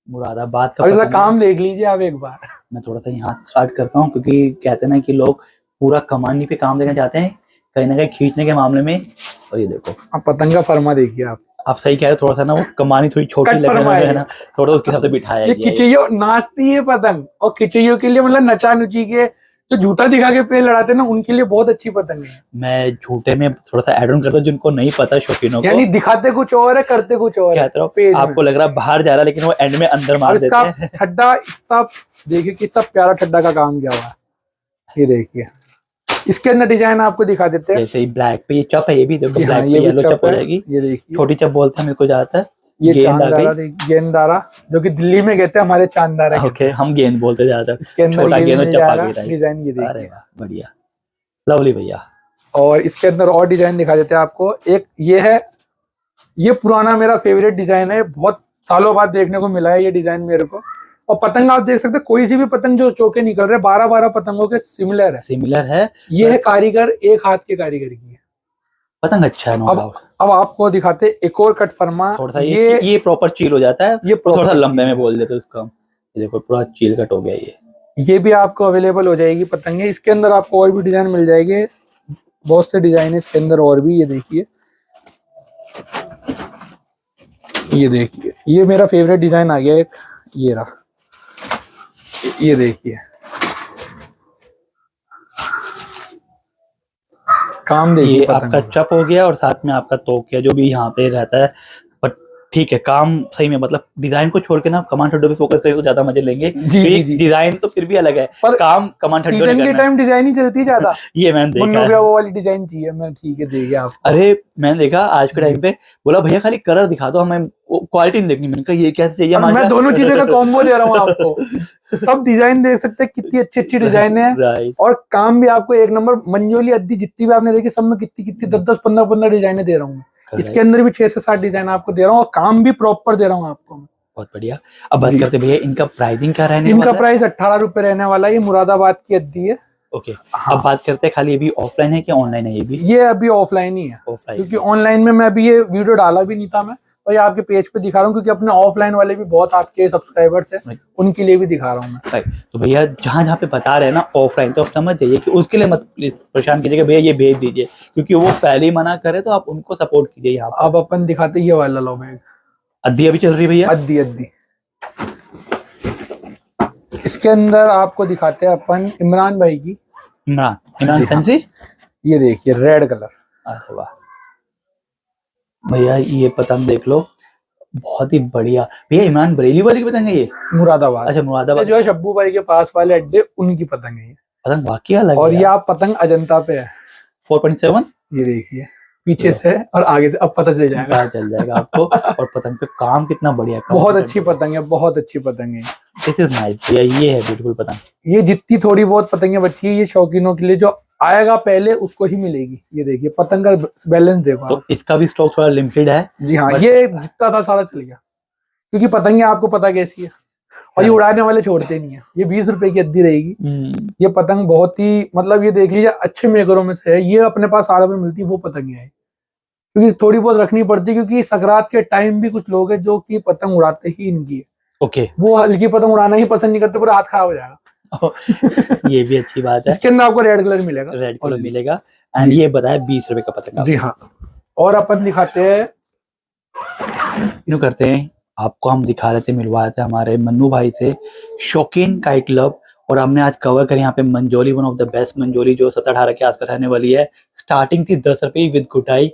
मुरादाबाद का इसका काम देख लीजिए आप एक बार। मैं थोड़ा सा यहाँ स्टार्ट करता हूँ, क्योंकि कहते हैं ना कि लोग पूरा कमानी पे काम देखना चाहते हैं, कहीं ना कहीं खींचने के मामले में। और ये देखो आप पतंग का फरमा देखिए आप सही कह रहे हो, थोड़ा सा ना वो कमानी थोड़ी छोटी लग रही है ना, थोड़ा उसके हिसाब से बिठाया ये खिचैयों नाचती है पतंग, और खिचैयों के लिए मतलब नचा नुची के जो झूठा दिखा के पेड़ लड़ाते हैं ना, उनके लिए बहुत अच्छी पतंग है। मैं झूठे में थोड़ा सा एड ऑन करता हूँ, जिनको नहीं पता शौकीनों को, यानी दिखाते कुछ और है, करते कुछ और है। आपको लग रहा है बाहर जा रहा है, लेकिन वो एंड में अंदर मार देते हैं। ठड्डा इतना देखिए, कितना प्यारा ठड्डा का काम किया हुआ है। ये देखिए, इसके अंदर डिजाइन आपको दिखा देते हैं। जैसे ही ब्लैक पे ये चप है, ये भी देखो ब्लैक पे येलो चप हो जाएगी। ये देखिए, छोटी चप बोलते हैं मेरे को ज्यादा है। ये गेंदारा, जो कि दिल्ली में कहते हैं, हमारे चांदारा। ओके, हम गेंद बोलते ज्यादा। इसके अंदर छोटा गेंद और चप आ गई डिजाइन, ये देखिए। अरे वाह, बढ़िया, लवली भैया। और इसके अंदर और डिजाइन दिखा देते हैं आपको। एक ये है, ये पुराना मेरा फेवरेट डिजाइन है, बहुत सालों बाद देखने को मिला है ये डिजाइन मेरे को। और पतंग आप देख सकते हैं, कोई सी भी पतंग जो चौके निकल रहे, 12-12 पतंगों के सिमिलर है। ये है कारीगर, एक हाथ के कारीगर की है पतंग। अच्छा है। अब आपको दिखाते एक और कट फरमा। थोड़ा सा ये प्रॉपर चील हो जाता है, ये थोड़ा सा लंबे में बोल देते उसका। ये देखो पूरा चील कट हो गया। ये भी आपको अवेलेबल हो जाएगी पतंगे। इसके अंदर आपको और भी डिजाइन मिल जाएंगे, बहुत से डिजाइन है इसके अंदर और भी। ये देखिए, ये मेरा फेवरेट डिजाइन आ गया एक, ये रहा। ये देखिए, काम देखिए। ये आपका चप हो गया, और साथ में आपका तोकिया जो भी यहाँ पे रहता है। बट ठीक है, काम सही में, मतलब डिजाइन को छोड़ के ना कमांड शड्डो पे फोकस करें तो ज्यादा मजे लेंगे। जी। डिजाइन तो फिर भी अलग है, पर काम कमांड शड्डो सीजन के टाइम डिजाइन ही चलती ज्यादा। ये मैंने देखा, वो वाली डिजाइन चाहिए। मैं ठीक है, देखिए आप। अरे मैंने देखा आज के टाइम पे, बोला भैया खाली कलर दिखा दो, हमें क्वालिटी नहीं देखनी। मैंने कहा ये कैसे चाहिए? मैं दोनों चीजों का कॉम्बो दे रहा हूँ आपको। सब डिजाइन देख सकते हैं, कितनी अच्छी डिजाइन है। और काम भी आपको एक नंबर। मंजोली अद्दी जितनी भी आपने देखी, सब में कितनी 10-10 15-15 डिजाइने दे रहा हूँ। इसके अंदर भी 6 से 7 डिजाइन आपको दे रहा हूँ, और काम भी प्रॉपर दे रहा हूँ आपको। बहुत बढ़िया। अब बात करते भैया इनका प्राइसिंग क्या रहने वाला है? इनका प्राइस 18 रुपए रहने वाला है। ये मुरादाबाद की अद्दी है। ओके। हाँ। अब बात करते हैं, खाली ये भी ऑफलाइन है कि ऑनलाइन है? ये अभी ऑफलाइन ही है, क्योंकि ऑनलाइन में मैं अभी ये वीडियो डाला भी नहीं था मैं, और ये आपके पेज पे दिखा रहा हूँ, क्योंकि अपने ऑफलाइन वाले भी बहुत आपके सब्सक्राइबर्स हैं, उनके लिए भी दिखा रहा हूँ मैं। राइट। तो भैया जहाँ पे बता रहे हैं ना ऑफलाइन, तो आप समझ जाइए कि उसके लिए मत परेशान कीजिएगा, भैया ये भेज दीजिए, क्योंकि वो पहले ही मना करे, तो आप उनको सपोर्ट कीजिए। यहाँ अब अपन दिखाते ये वाला लो बैग। अद्दी अभी चल रही भैया? अद्दी। इसके अंदर आपको दिखाते हैं अपन इमरान भाई की। इमरान फैंसी। ये देखिए, रेड कलर। अरे वाह भैया, ये पतंग देख लो, बहुत ही बढ़िया। भैया इमरान बरेली वाली की पतंग है ये? मुरादाबाद। अच्छा, मुरादाबाद जो है शब्बू भाई के पास वाले अड्डे, उनकी पतंग है ये। पतंग बाकी अलग है। और ये आप पतंग अजंता पे है, 4.7। ये देखिए, पीछे से और आगे से, अब पता चल जाएगा आपको। और पतंग पे काम कितना बढ़िया, बहुत अच्छी पतंग है, बहुत अच्छी पतंग है। ये है ब्यूटीफुल पतंग। ये जितनी थोड़ी बहुत पतंगे बची है, ये शौकीनों के लिए, जो आएगा पहले उसको ही मिलेगी। ये देखिए पतंग का बैलेंस देखो। तो इसका भी स्टॉक थोड़ा लिमिटेड है। जी हाँ, ये जितना था सारा चल गया, क्योंकि पतंगे आपको पता कैसी है, और ये उड़ाने वाले छोड़ते नहीं है। ये 20 रुपए की अद्दी रहेगी। ये पतंग बहुत ही मतलब ये देख लीजिए अच्छे मेकरों में से है। ये अपने पास साल भर मिलती है वो पतंग है, क्योंकि थोड़ी बहुत रखनी पड़ती है, क्योंकि सकरात के टाइम भी कुछ लोग हैं जो कि पतंग उड़ाते ही इनकी है। ओके, वो हल्की पतंग उड़ाना ही पसंद नहीं करते, पूरा हाथ खराब हो जाएगा। ये भी अच्छी बात है। इसके अंदर आपको रेड कलर मिलेगा, रेड कलर मिलेगा। एंड ये बताया 20 रुपए का पतंग। जी हाँ। और अपन दिखाते हैं, यूँ करते हैं, आपको हम दिखा रहे थे, मिलवा रहे थे हमारे मन्नू भाई से शौकीन काइट क्लब, और हमने आज कवर करी यहाँ पे मंजोली, वन ऑफ द बेस्ट मंजोली जो 17-18 के आसपास रहने वाली है। स्टार्टिंग थी 10 रुपए विद गुटाई।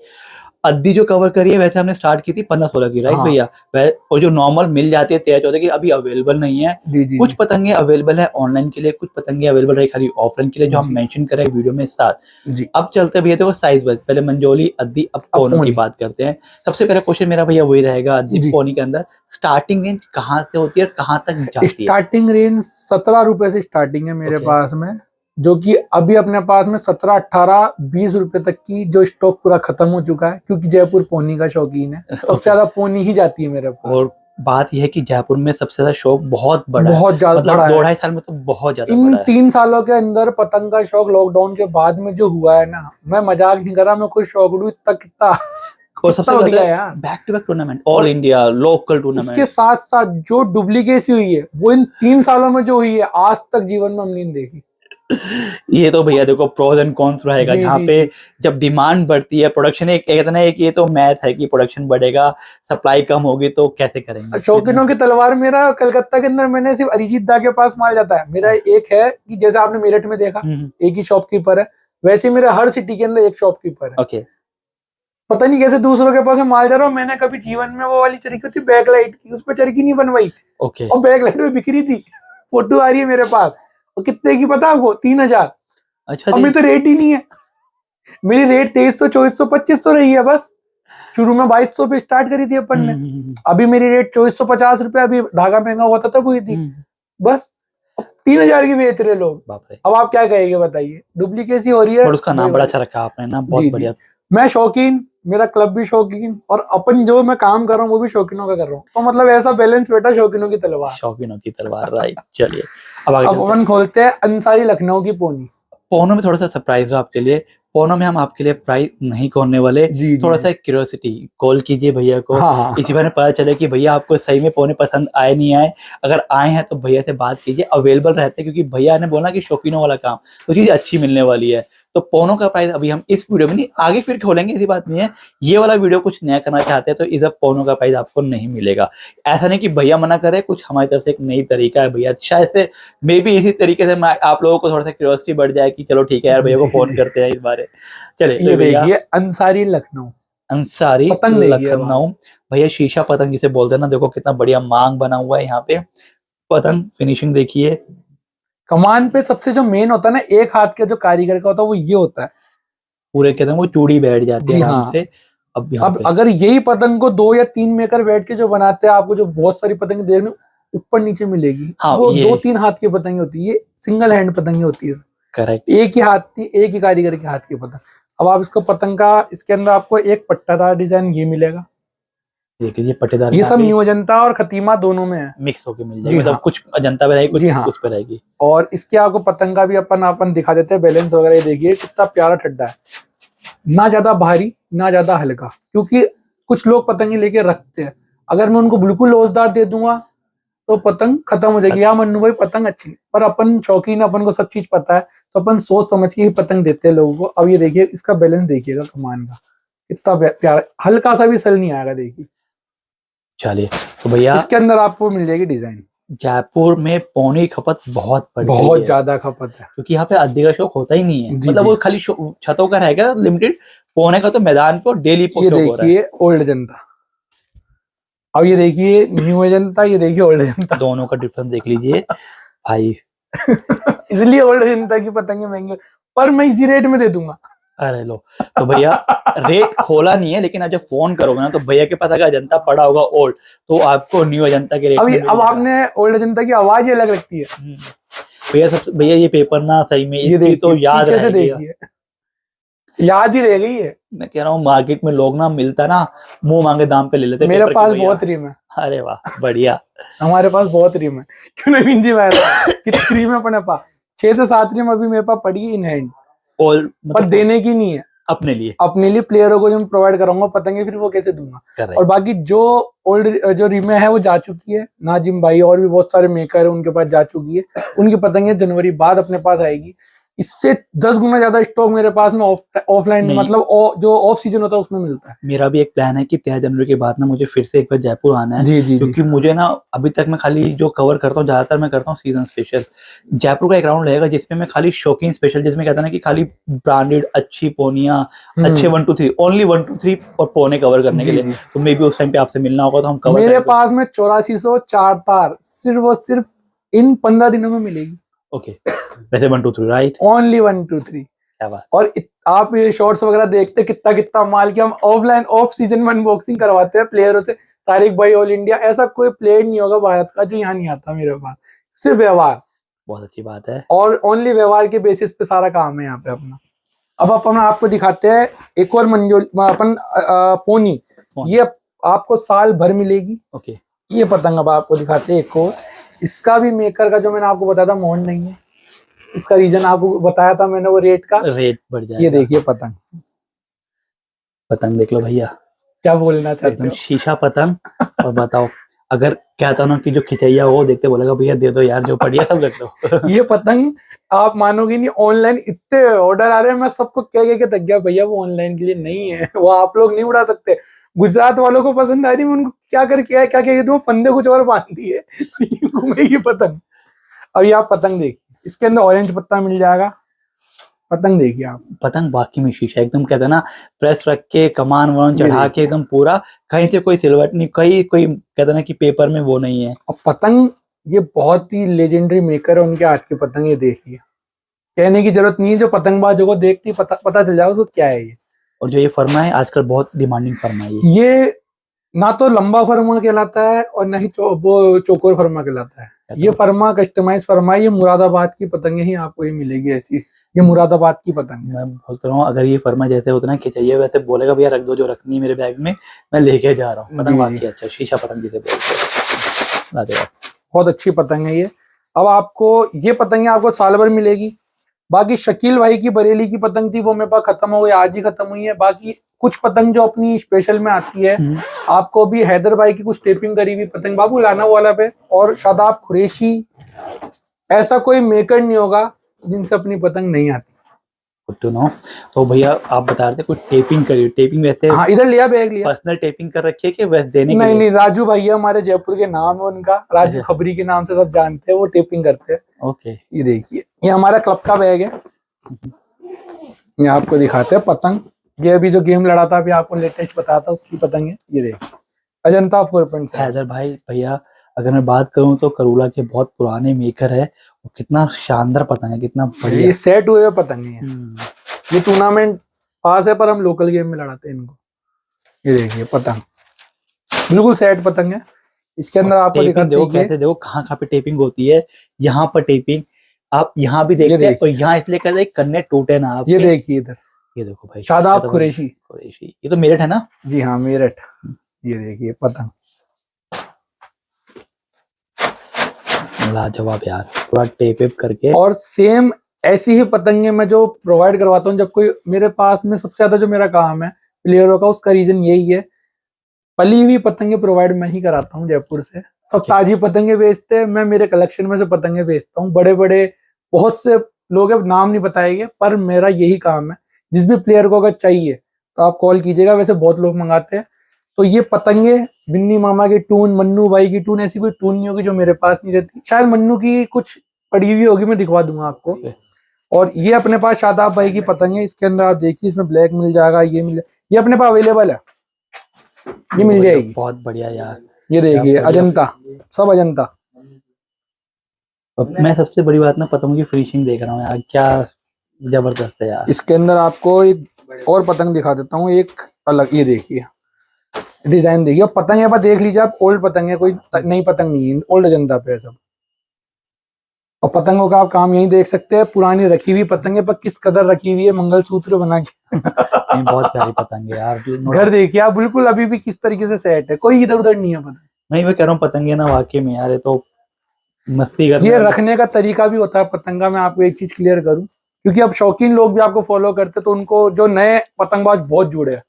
अद्दी जो कवर करी है वैसे हमने स्टार्ट की थी 15-16 की, राइट हाँ। भैया? और जो नॉर्मल मिल जाती है 13-14 की अभी अवेलेबल नहीं है। जी कुछ पतंगे अवेलेबल है ऑनलाइन के लिए, कुछ पतंगे अवेलेबल रही खाली ऑफलाइन के लिए, जो हम मेंशन करें वीडियो में साथ। जी। अब चलते भैया देखो साइज वाइज, पहले मंजोली, अद्दी, अब पोनो की बात करते हैं। सबसे पहला क्वेश्चन मेरा भैया वही रहेगा, अद्दी पोनी के अंदर स्टार्टिंग रेंज कहाँ से होती है और कहाँ तक जाती है? स्टार्टिंग रेंज 17 रुपए से स्टार्टिंग है मेरे पास में, जो कि अभी अपने पास में 17, 18, 20 रुपए तक की जो स्टॉक पूरा खत्म हो चुका है, क्योंकि जयपुर पोनी का शौकीन है। सबसे ज्यादा पोनी ही जाती है मेरे पास। और बात यह है कि जयपुर में सबसे ज्यादा शौक बहुत बड़ा है, बहुत ज्यादा मतलब 2-2.5 साल में तो बहुत ज्यादा इन बड़ा है। 3 सालों के अंदर पतंग का शौक लॉकडाउन के बाद में जो हुआ है ना, मैं मजाक नहीं कर रहा, मैं खुद शौक हूँ इतना कितना। और सबसे ज्यादा back to back tournament, all India local tournament. उसके साथ साथ जो डुप्लीकेसी हुई है वो इन 3 सालों में जो हुई है, आज तक जीवन में हमने नहीं देखी। ये तो भैया देखो प्रोज एंड कॉन्स रहेगा, जहाँ पे जब डिमांड बढ़ती है, प्रोडक्शन एक कहते हैं कि ये तो मैथ है कि प्रोडक्शन बढ़ेगा, सप्लाई कम होगी तो कैसे करेंगे? शौकीनों की तलवार मेरा कलकत्ता के अंदर मैंने सिर्फ अरिजीत दा के पास माल जाता है। मेरा एक है कि जैसे आपने मेरठ में देखा एक ही शॉपकीपर है, वैसे मेरा हर सिटी के अंदर एक शॉपकीपर है। ओके, पता नहीं कैसे दूसरों के पास माल जा रहा हूँ। मैंने कभी जीवन में वो वाली चरखी होती बैकलाइट की, उस पर चरखी नहीं बनवाई। ओके, और बैकलाइट में बिक्री थी, फोटो आ रही है मेरे पास। और कितने की पता आपको? 3000। अच्छा, अभी तो रेट ही नहीं है। मेरी रेट 2300, 2400, 2500 रही है बस। शुरू में 2200 पे स्टार्ट करी थी अपन ने। अभी मेरी रेट 2450 रुपए, अभी धागा महंगा हुआ था तब हुई थी बस। 3000 की बेच रहे लोग। बाप रे। अब आप क्या कहेंगे बताइए? डुप्लीकेसी हो रही है। और उसका नाम बड़ा अच्छा रखा आपने ना, बहुत बढ़िया। मैं शौकीन, मेरा क्लब भी शौकीन, और अपन जो मैं काम कर रहा हूँ वो भी शौकीनों का कर रहा हूँ, तो मतलब ऐसा बैलेंस बेटा, शौकीनों की तलवार। शौकीनों की तलवार, राइट। चलिए अब अपन खोलते हैं अंसारी लखनऊ की पोनी। पोनो में थोड़ा सा सरप्राइज हो आपके लिए। पोनो में हम आपके लिए प्राइस नहीं खोलने वाले, थोड़ा सा क्यूरियोसिटी कॉल कीजिए भैया को। हाँ। इसी बार पता चले कि भैया आपको सही में पोने पसंद आए नहीं आए। अगर आए हैं तो भैया से बात कीजिए, अवेलेबल रहते हैं, क्योंकि भैया ने बोला कि शौकीनों वाला काम तो चीज अच्छी मिलने वाली है। तो पोनो का प्राइस अभी हम इस वीडियो में नहीं, आगे फिर खोलेंगे, ऐसी बात नहीं है। ये वाला वीडियो कुछ नया करना चाहते हैं तो इधर पोनो का प्राइस आपको नहीं मिलेगा। ऐसा नहीं कि भैया मना करे, कुछ हमारी तरफ से एक नई तरीका है भैया, शायद से मे बी इसी तरीके से आप लोगों को थोड़ा सा क्यूरियोसिटी बढ़ जाए कि चलो ठीक है यार भैया को फोन करते हैं इस बारे। चलिए ये देखिए अंसारी लखनऊ, अंसारी लखनऊ भैया, शीशा पतंग जिसे बोलते हैं ना, देखो कितना बढ़िया मांग बना हुआ है यहाँ पे। पतंग फिनिशिंग देखिए, कमान पे सबसे जो मेन होता है ना, एक हाथ के जो कारीगर का होता है वो ये होता है, पूरे कहते हैं वो चूड़ी बैठ जाती है आराम से। अब अगर यही पतंग को 2 या 3 मेकर बैठ के जो बनाते हैं, आपको जो बहुत सारी पतंग देर में ऊपर नीचे मिलेगी। हाँ, वो 2-3 हाथ की पतंग होती है, ये सिंगल हैंड पतंग होती है। करेक्ट, एक ही हाथ की, एक ही कारीगर के हाथ की पतंग। अब आप इसको पतंग का, इसके अंदर आपको एक पट्टादार डिजाइन ये मिलेगा, देख लीजिए पट्टेदार। ये सब न्यू अजंता और खतीमा दोनों में है, मिक्स होके मिल जाएगी। मतलब कुछ अजंता पे रहेगी, कुछ उस पे रहेगी। और इसके आपको पतंग का भी अपन दिखा देते हैं बैलेंस वगैरह। देखिए कितना प्यारा ठड्डा है, ना ज्यादा भारी ना ज्यादा हल्का, क्योंकि कुछ लोग पतंगे लेके रखते हैं, अगर मैं उनको बिल्कुल लोजदार दे दूंगा तो पतंग खत्म हो जाएगी। या मन्नू भाई पतंग अच्छी, पर अपन शौकीन, अपन को सब चीज पता है, तो अपन सोच समझ के ही पतंग देते हैं लोगों को। अब ये देखिए इसका बैलेंस देखिएगा कमान का, कितना प्यारा, हल्का सा भी सल नहीं आएगा। देखिए, चलिए तो भैया इसके अंदर आपको मिल जाएगी डिजाइन। जयपुर में पौने की खपत बहुत बहुत ज्यादा खपत है, क्योंकि यहाँ पे अद्दी का शौक होता ही नहीं है। मतलब वो खाली छतों का रहेगा लिमिटेड, पौने का तो मैदान पे डेली। ये देखिए ओल्ड अजंता, अब ये देखिए न्यू अजंता, ये देखिए ओल्ड अजंता, दोनों का डिफरेंस देख लीजिए भाई। इसलिए ओल्ड अजंता की पतंगे महंगी, पर मैं इसी रेट में दे दूंगा। अरे लो, तो भैया रेट खोला नहीं है, लेकिन आप जब फोन करोगे ना तो भैया के पास अगर अजंता पड़ा होगा ओल्ड, तो आपको न्यू अजंता के रेट अब आपने ओल्ड अजंता की आवाज ही अलग लगती है भैया। भैया ये पेपर ना सही में इसकी तो याद रहेगी। याद ही रह गई है। मैं कह रहा हूँ मार्केट में लोग ना मिलता ना मुंह मांगे दाम पे ले लेते मेरे पेपर के पास भैया। बहुत रिम है, अरे वाह बढ़िया। हमारे पास बहुत रिम है। क्यों नवीन जी भाई, कितनी रिम है अपने पास? 6 से 7 रिम अभी मेरे पास पड़ी है इन हैंड, और पर मतलब देने की नहीं है। अपने लिए अपने लिए प्लेयरों को जो मैं प्रोवाइड कराऊंगा पतंगे, फिर वो कैसे दूंगा? करेक्ट। और बाकी जो ओल्ड जो रिमे है वो जा चुकी है, नाजिम भाई और भी बहुत सारे मेकर है उनके पास जा चुकी है। उनकी पतंगे जनवरी बाद अपने पास आएगी। इससे 10 गुना ज्यादा स्टॉक मेरे पास में ऑफलाइन नहीं। मतलब जो ऑफ सीजन होता है उसमें मिलता है। मेरा भी एक प्लान है कि 13 जनवरी के बाद ना मुझे फिर से एक बार जयपुर आना है। जी जी जी। क्योंकि मुझे ना अभी तक मैं खाली जो कवर करता हूँ ज्यादातर मैं करता हूँ सीजन स्पेशल। जयपुर का एक राउंड रहेगा जिसमें मैं खाली शौकीन स्पेशल, जिसमें कहता है ना कि खाली ब्रांडेड अच्छी पोनिया अच्छे 1 2 3 ओनली 1 2 3 और पोने कवर करने के जी लिए। जी। तो मे भी उस टाइम पे आपसे मिलना होगा तो हम कवर मेरे करेंगे। पास में 8404 तार सिर्फ और सिर्फ इन 15 दिनों में मिलेगी। ओके वैसे 1 2 3 राइट। ओनली 1 2 3। क्या बात। और आप ये शॉर्ट्स वगैरह देखते कितना कितना माल की हम ऑफलाइन ऑफ सीजन में अनबॉक्सिंग करवाते हैं प्लेयरों से। तारिक भाई ऑल इंडिया, ऐसा कोई प्लेयर नहीं होगा भारत का जो यहाँ नहीं आता मेरे पास। सिर्फ व्यवहार, बहुत अच्छी बात है। और ओनली व्यवहार के बेसिस पे सारा काम है यहाँ पे अपना। अब अपन आपको दिखाते हैं एक और मंजोल अपन पोनी। ये आपको साल भर मिलेगी। ओके ये पतंग अब आपको दिखाते हैं एक और। इसका भी मेकर का जो मैंने आपको बताया था मोहन नहीं है। इसका रीजन आपको बताया था मैंने वो रेट का। रेट बढ़ जाएगा। ये देखिए पतंग, पतंग देख लो भैया, क्या बोलना चाहते एकदम हो? शीशा पतंग। और बताओ अगर कहता ना कि जो खिंचैया हो देखते बोलेगा भैया दे दो यार जो पड़ी है सब रख दो। ये पतंग आप मानोगे नहीं, ऑनलाइन इतने ऑर्डर आ रहे हैं, मैं सबको कह के थक गया भैया वो ऑनलाइन के लिए नहीं है, वो आप लोग नहीं उड़ा सकते। गुजरात वालों को पसंद आई थी, मैं उनको क्या करके क्या कह दूं, फंदे कुछ और बांध दिए घूमेगी पतंग। अब ये आप पतंग देखिए, इसके अंदर ऑरेंज पत्ता मिल जाएगा। पतंग देखिए आप, पतंग बाकी में शीशा एकदम कहते हैं ना प्रेस रख के कमान वमान ये चढ़ा देखिए। के एकदम पूरा, कहीं से कोई सिलवट नहीं, कहीं कोई कहते हैं ना कि पेपर में वो नहीं है। अब पतंग ये बहुत ही लेजेंडरी मेकर है, उनके हाथ की पतंग ये देखिए, कहने की जरूरत नहीं है, जो पतंगबाजों को देखती पता चल जाएगा उसको क्या है ये। और जो ये फर्मा है आजकल बहुत डिमांडिंग फर्मा है ये ना तो लंबा फर्मा कहलाता है और ना ही वो चौकोर फर्मा कहलाता है। ये फर्मा कस्टमाइज फर्मा है। ये मुरादाबाद की पतंगे ही आपको ये मिलेगी ऐसी। ये मुरादाबाद की पतंग है। मैं सोच रहा हूँ अगर ये फर्मा जैसे होता ना खिंचाइए वैसे बोलेगा भैया रख दो जो रखनी है मेरे बैग में, मैं लेके जा रहा हूँ। पतंग जी, बाकी जी। अच्छा शीशा पतंग जिसे बोलते हैं। लाजवाब। बहुत अच्छी पतंग है ये। अब आपको ये पतंगे आपको साल भर मिलेगी। बाकी शकील भाई की बरेली की पतंग थी वो मेरे पास खत्म हो गई, आज ही खत्म हुई है। बाकी कुछ पतंग जो अपनी स्पेशल में आती है, आपको भी हैदर भाई की कुछ टेपिंग करी हुई पतंग बाबू लाना वाला पे, और शादाब कुरैशी, ऐसा कोई मेकर नहीं होगा जिनसे अपनी पतंग नहीं आती। Good to know. तो भैया आप बता रहे थे कुछ टेपिंग करी, टेपिंग वैसे हाँ इधर लिया बैग लिया। पर्सनल टेपिंग कर रखी है कि वैसे देने के नहीं लिए? नहीं, राजू भैया हमारे जयपुर के नाम है उनका, राजू अच्छा। खबरी के नाम से सब जानते हैं, वो टेपिंग करते हैं। ओके ये देखिए, ये हमारा क्लब का बैग है। ये आपको दिखाते हैं पतंग। ये अभी जो गेम लड़ा था अभी आपको लेटेस्ट बताया था उसकी पतंग है। ये देखिए अजंता 4.7। हैदर भाई भैया अगर मैं बात करूं तो करूला के बहुत पुराने मेकर है, और कितना शानदार पतंग है, कितना बढ़िया। ये सेट हुए हुए पतंग है। हम्म, ये टूर्नामेंट पास है पर हम लोकल गेम में लड़ाते हैं इनको। ये देखिए पतंग बिल्कुल सेट पतंग है। इसके अंदर आपको टेपिंग दिखाते देखो हैं कैसे, देखो कहाँ पे टेपिंग होती है। यहाँ पर टेपिंग आप यहाँ भी ये देखते हैं, और देखिए। यहाँ इसलिए कहते हैं कन्ने टूटे ना आपके। ये देखिए इधर ये देखो भाई शादाब तो कुरैशी। कुरैशी, ये तो मेरठ है ना? जी हाँ मेरठ। ये देखिए पतंग लाजवाब यार, पूरा टेप वेप करके। और सेम ऐसी ही पतंगे मैं जो प्रोवाइड करवाता हूँ जब कोई मेरे पास में, सबसे ज्यादा जो मेरा काम है प्लेयरों का, उसका रीजन यही है। पली हुई पतंगे प्रोवाइड मैं ही कराता हूँ जयपुर से। सब ताजी पतंगे बेचते हैं, मैं मेरे कलेक्शन में से पतंगे बेचता हूँ। बड़े बड़े बहुत से लोग हैं, नाम नहीं बताएंगे, पर मेरा यही काम है। जिस भी प्लेयर को अगर चाहिए तो आप कॉल कीजिएगा, वैसे बहुत लोग मंगाते हैं। तो ये पतंगे बिन्नी मामा की टून, मन्नू भाई की टून, ऐसी कोई टून नहीं होगी जो मेरे पास नहीं रहती। शायद मन्नू की कुछ पड़ी हुई होगी, मैं दिखवा दूंगा आपको। और ये अपने पास शादाब भाई की पतंग है। इसके अंदर आप देखिए, इसमें ब्लैक मिल जाएगा, ये मिल, ये अपने पास अवेलेबल है, ये मिल जाएगी। बहुत बढ़िया यार। ये देखिए अजंता, सब अजंता। मैं सबसे बड़ी बात ना पतंगों की फिनिशिंग देख रहा हूँ यार, क्या जबरदस्त है यार। इसके अंदर आपको एक और पतंग दिखा देता हूँ, एक अलग। ये देखिए डिजाइन देखिए, पतंग यहाँ पर देख लीजिए आप, ओल्ड पतंग है, कोई नई पतंग नहीं है, ओल्ड अजंता पे है सब। और पतंगों का आप काम यही देख सकते हैं, पुरानी रखी हुई पतंगे पर किस कदर रखी हुई है, मंगलसूत्र बना के। नहीं, बहुत प्यारी पतंग है यार। घर देखिए आप, बिल्कुल अभी भी किस तरीके से सेट है, कोई इधर उधर नहीं है पतंग। नहीं, मैं कह रहा हूँ पतंगे ना वाकई में यार, ये तो मस्ती करने ये वाली। रखने का तरीका भी होता है पतंगा। मैं आपको एक चीज क्लियर करूं, क्योंकि अब शौकीन लोग भी आपको फॉलो करते हैं, तो उनको जो नए पतंगबाज बहुत जुड़े हैं,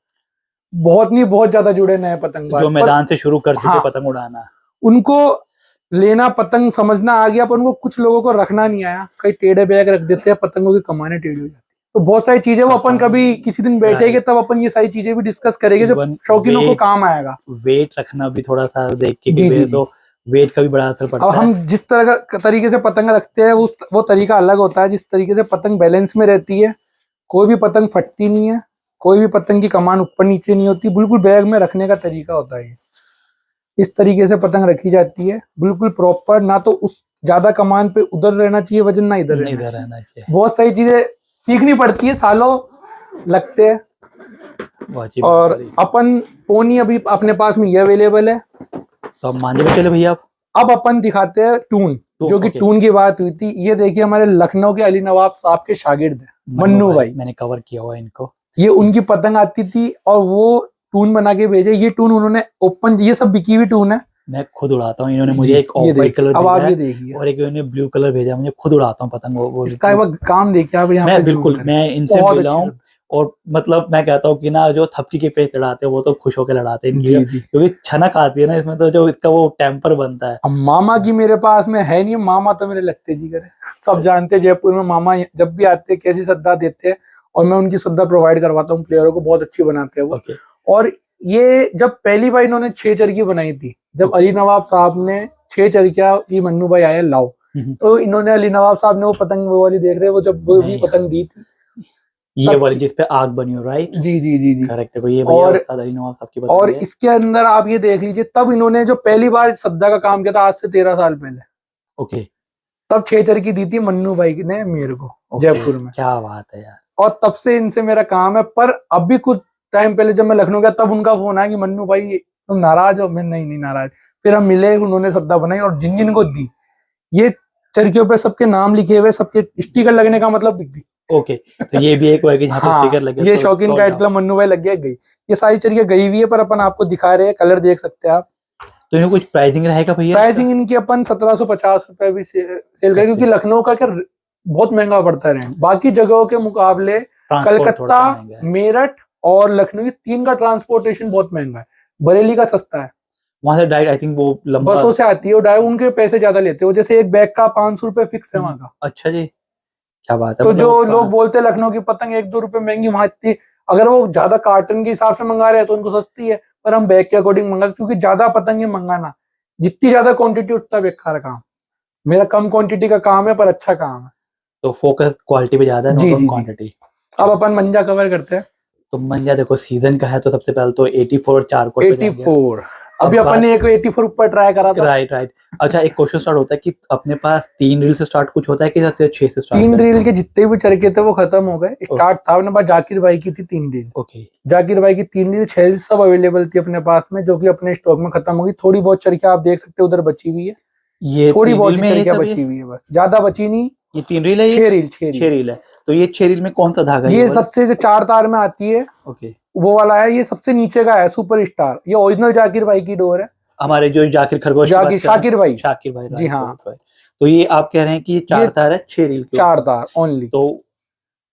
बहुत नहीं बहुत ज्यादा जुड़े नए पतंगबाज, जो मैदान से शुरू कर चुके हाँ, पतंग उड़ाना। उनको लेना पतंग समझना आ गया, पर उनको कुछ लोगों को रखना नहीं आया, कई टेढ़े बैग रख देते हैं, पतंगों की कमाने टेढ़ी हो जाती है। तो बहुत सारी चीजें वो अपन कभी किसी दिन बैठेंगे तब अपन ये सारी चीजें भी डिस्कस करेंगे जो Even शौकीनों को weight- काम आएगा। वेट रखना भी थोड़ा सा देख के, जी, जी, तो वेट का भी बड़ा असर अब पड़ता है। हम जिस तरह का तरीके से पतंग रखते हैं वो तरीका अलग होता है, जिस तरीके से पतंग बैलेंस में रहती है। कोई भी पतंग फटती नहीं है, कोई भी पतंग की कमान ऊपर नीचे नहीं होती, बिल्कुल बैग में रखने का तरीका होता है। इस तरीके से पतंग रखी जाती है, बिल्कुल प्रॉपर, ना तो उस ज्यादा कमान पे उधर रहना चाहिए वजन, ना इधर नहीं, रहना इधर चाहिए। रहना चाहिए। बहुत सारी चीजें सीखनी पड़ती है, सालों लगते हैं। वो अच्छी और बात है। अपन पोनी अभी अपने पास में ये अवेलेबल है। तो अब मान के चले भैया आप। अब अपन दिखाते हैं टून, जो कि ओके। टून की बात हुई थी। ये देखिए हमारे लखनऊ के अली नवाब साहब के शागिर्द हैं, मन्नू भाई। मैंने कवर किया हुआ है इनको। ये उनकी पतंग आती थी और वो टून बना के भेजे। ये टून उन्होंने ओपन, ये सब बिकी हुई टून है, मैं खुद उड़ाता हूँ। इन्होंने मुझे जी, एक ये ऑफ वाइट देखिए। कलर अब आप भेजा ये है देखिए, और एक इन्होंने ब्लू कलर भेजा है। मुझे खुद उड़ाता हूँ पतंग। वो इसका एक बार काम देखिए आप, यहाँ मैं पे zoom बिल्कुल करें। मैं इनसे बहुत मिला अच्छी हूँ। और मतलब मैं कहता हूँ कि ना, जो थपकी के पेच लड़ाते हैं वो तो खुश होकर लड़ाते हैं इनकी, जी, जी। क्योंकि छनक आती है ना इसमें, तो जो इसका वो टेम्पर बनता है। अब मामा की मेरे पास में है नहीं, मामा तो मेरे लगते जिगर है। सब जानते हैं जयपुर में मामा जब भी आते हैं कैसी श्रद्धा देते हैं, और मैं उनकी श्रद्धा प्रोवाइड करवाता हूँ प्लेयरों को, बहुत अच्छी बनाते हैं वो। ओके। और ये जब पहली बार इन्होंने 6 चरखी बनाई थी, जब अली नवाब साहब ने 6 चरखियां की, मन्नू भाई आए लाओ, तो इन्होंने अली नवाब साहब ने वो पतंग, वो वाली देख रहे हैं, वो जब वो भी नहीं, पतंग दी थी, ये वाली जिस पे आग बनी हो, राइट? जी, जी, जी, जी। करेक्ट है। ये भैया उस्ताद अली नवाब साहब की पतंग और है। इसके अंदर आप ये देख लीजिए, तब इन्होंने जो पहली बार श्रद्धा का काम किया था, आज से 13 साल पहले, ओके। तब 6 चरखी दी थी मन्नू भाई ने मेरे को, जयपुर में। क्या बात है यार। और तब से इनसे मेरा काम है। पर अभी कुछ टाइम पहले जब मैं लखनऊ गया, तब उनका फोन आया कि मन्नू भाई तुम नाराज हो। मैं नहीं नाराज। फिर हम मिले, उन्होंने श्रद्धा बनाई और जिन जिन को दी, ये चरखियों पे सबके नाम लिखे हुए, सबके स्टिकर लगने का मतलब दिख गई। ओके, तो ये भी एक है कि जहाँ पे हाँ, स्टिकर लगे ये तो शौकीन sold का out। मतलब मन्नू भाई लग गया, गई। ये सारी चरखियां गई हुई है, पर अपन आपको दिखा रहे हैं, कलर देख सकते हैं आप। तो इन्हें कुछ प्राइसिंग रहेगा भैया? प्राइसिंग इनकी अपन 1750 रुपए भी सेल करें, क्योंकि लखनऊ का क्या बहुत महंगा पड़ता है रेंट, बाकी जगहों के मुकाबले। कलकत्ता, मेरठ और लखनऊ, ये 3 का ट्रांसपोर्टेशन बहुत महंगा है। बरेली का सस्ता है, वहां से डायरेक्ट आई थिंक वो लंबा बसों से आती है, और डायरेक्ट उनके पैसे ज्यादा लेते हो, जैसे एक बैग का 500 रुपए फिक्स है वहां का। अच्छा जी, क्या बात है। तो मतलब जो लोग बोलते हैं लखनऊ की पतंग 1-2 रुपए महंगी, वहां इतनी, अगर वो ज्यादा कार्टन के हिसाब से मंगा रहे हैं तो उनको सस्ती है, पर हम बैग के अकॉर्डिंग मंगा, क्योंकि ज्यादा पतंगे मंगाना, जितनी ज्यादा क्वांटिटी उतना बेकार काम। मेरा कम क्वांटिटी का काम है, पर अच्छा काम है। तो फोकस क्वालिटी पे ज्यादा है, जी, नॉट ऑन जी, जी। क्वांटिटी। अब अपन मंजा कवर करते हैं। तो मंजा देखो सीजन का है, तो सबसे पहले तो 84 चारकोल पे जाएंगे। 84 अभी अपन ने एक 84 ऊपर ट्राई करा था। राइट। अच्छा, एक क्वेश्चन स्टार्ट होता है कि अपने पास 3 रील से स्टार्ट कुछ होता है कि 6 से स्टार्ट? 3 रील के जितने भी चरखे थे वो खत्म हो गए। स्टार्ट था अपने पास जाकिर भाई की थी 3 रील। ओके। जाकिर भाई की 3 रील, 6 रील सब अवेलेबल थी अपने पास में, जो कि अपने स्टॉक में खत्म हो गई। थोड़ी बहुत चरखियां आप देख सकते हो उधर बची हुई है, ये थोड़ी बहुत में चरखियां बची हुई है, बस ज्यादा बची नहीं। ये 3 रील है? 6 रील, 6 रील है। तो ये 6 रील में कौन सा धागा है? ये सबसे जो 4 तार में आती है, ओके, वो वाला है। ये सबसे नीचे का है सुपर स्टार, ये ओरिजिनल जाकिर भाई की डोर है। हमारे जो जाकिर खरगोश शाकिर भाई, जी हाँ। तो ये आप कह रहे हैं कि ये 4 तार है 6 रील के? 4 तार ओनली। तो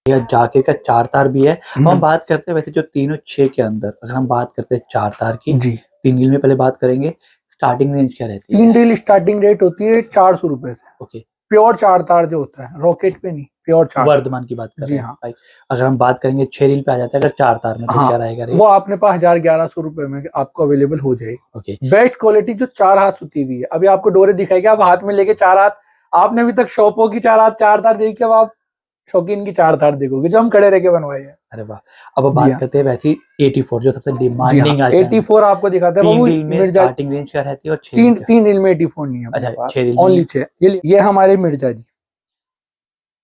यह जाकिर का 4 तार भी है। हम बात करते हैं वैसे जो तीनों 6 के अंदर, अगर हम बात करते हैं 4 तार की, जी, 3 रील में पहले बात करेंगे, स्टार्टिंग रेंज क्या रहती है? 3 रील स्टार्टिंग रेट होती है 400 रुपए से। ओके। प्योर 4 तार जो होता है, रॉकेट पे नहीं, प्योर 4 वर्धमान की बात कर जी, रहे हैं हाँ। भाई। अगर हम बात करेंगे 6 रील पे आ जाता है, अगर 4 तार में, तो हाँ, क्या रहेगा रेट? वो अपने पास 1000-1100 रुपए में आपको अवेलेबल हो जाएगी। ओके। बेस्ट क्वालिटी जो 4 हाथ सुती हुई है। अभी आपको डोरे दिखाएगी, आप हाथ में लेके 4 हाथ, आपने अभी तक शॉपों की 4 हाथ 4 तार देखी, अब आप शौकीन की 4 तार देखोगे, जो हम खड़े रह के बनवाए हैं। अरे वाह। अब बात करते हैं वैसी 84 जो सबसे डिमांडिंग हाँ, 84 आपको दिखाते हैं। 3 रील में स्टार्टिंग रेंज क्या रहती है और 6 रील? 3 रील में 84 नहीं है। अच्छा, 6 रील ओनली 6। ये हमारे मिर्जा जी।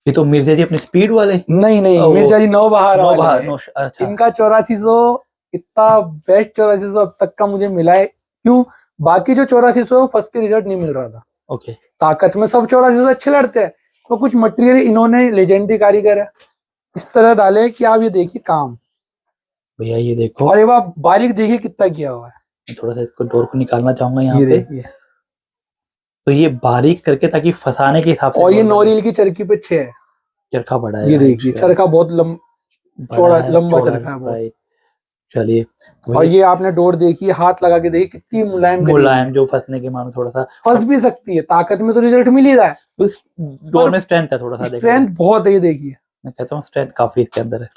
ये तो मिर्जा जी अपने स्पीड वाले? नहीं, मिर्जा जी नौबहार। अच्छा। इनका 8400 इतना बेस्ट 8400 अब तक का मुझे मिला है। क्यों? बाकी जो 8400 फर्स्ट के रिजल्ट नहीं मिल रहा था, ओके। ताकत में सब 8400 अच्छे लड़ते हैं, तो कुछ मटेरियल इन्होंने लेजेंडरी कारीगर है इस तरह डाले कि आप ये देखिए काम भैया ये देखो, और ये आप बारीक देखिए कितना किया हुआ है। मैं थोड़ा सा इसको डोर को निकालना चाहूंगा यहाँ ये पे। देखिए, तो ये बारीक करके ताकि फंसाने के हिसाब से। और ये नोरिल की चरखी पे 6 है। चरखा बड़ा है, ये देखिए चरखा बहुत चौड़ा लंबा चरखा है बहुत। राइट। चलिए, और ये आपने डोर देखी, हाथ लगा के देखिए कितनी मुलायम करी हुई है। मुलायम, जो फंसने के मानो थोड़ा सा फंस भी सकती है, ताकत में तो रिजल्ट मिल ही रहा है। उस डोर में स्ट्रेंथ है थोड़ा सा, देखो स्ट्रेंथ बहुत है, ये देखिए मैं कहता हूँ स्ट्रेंथ काफी इसके अंदर है।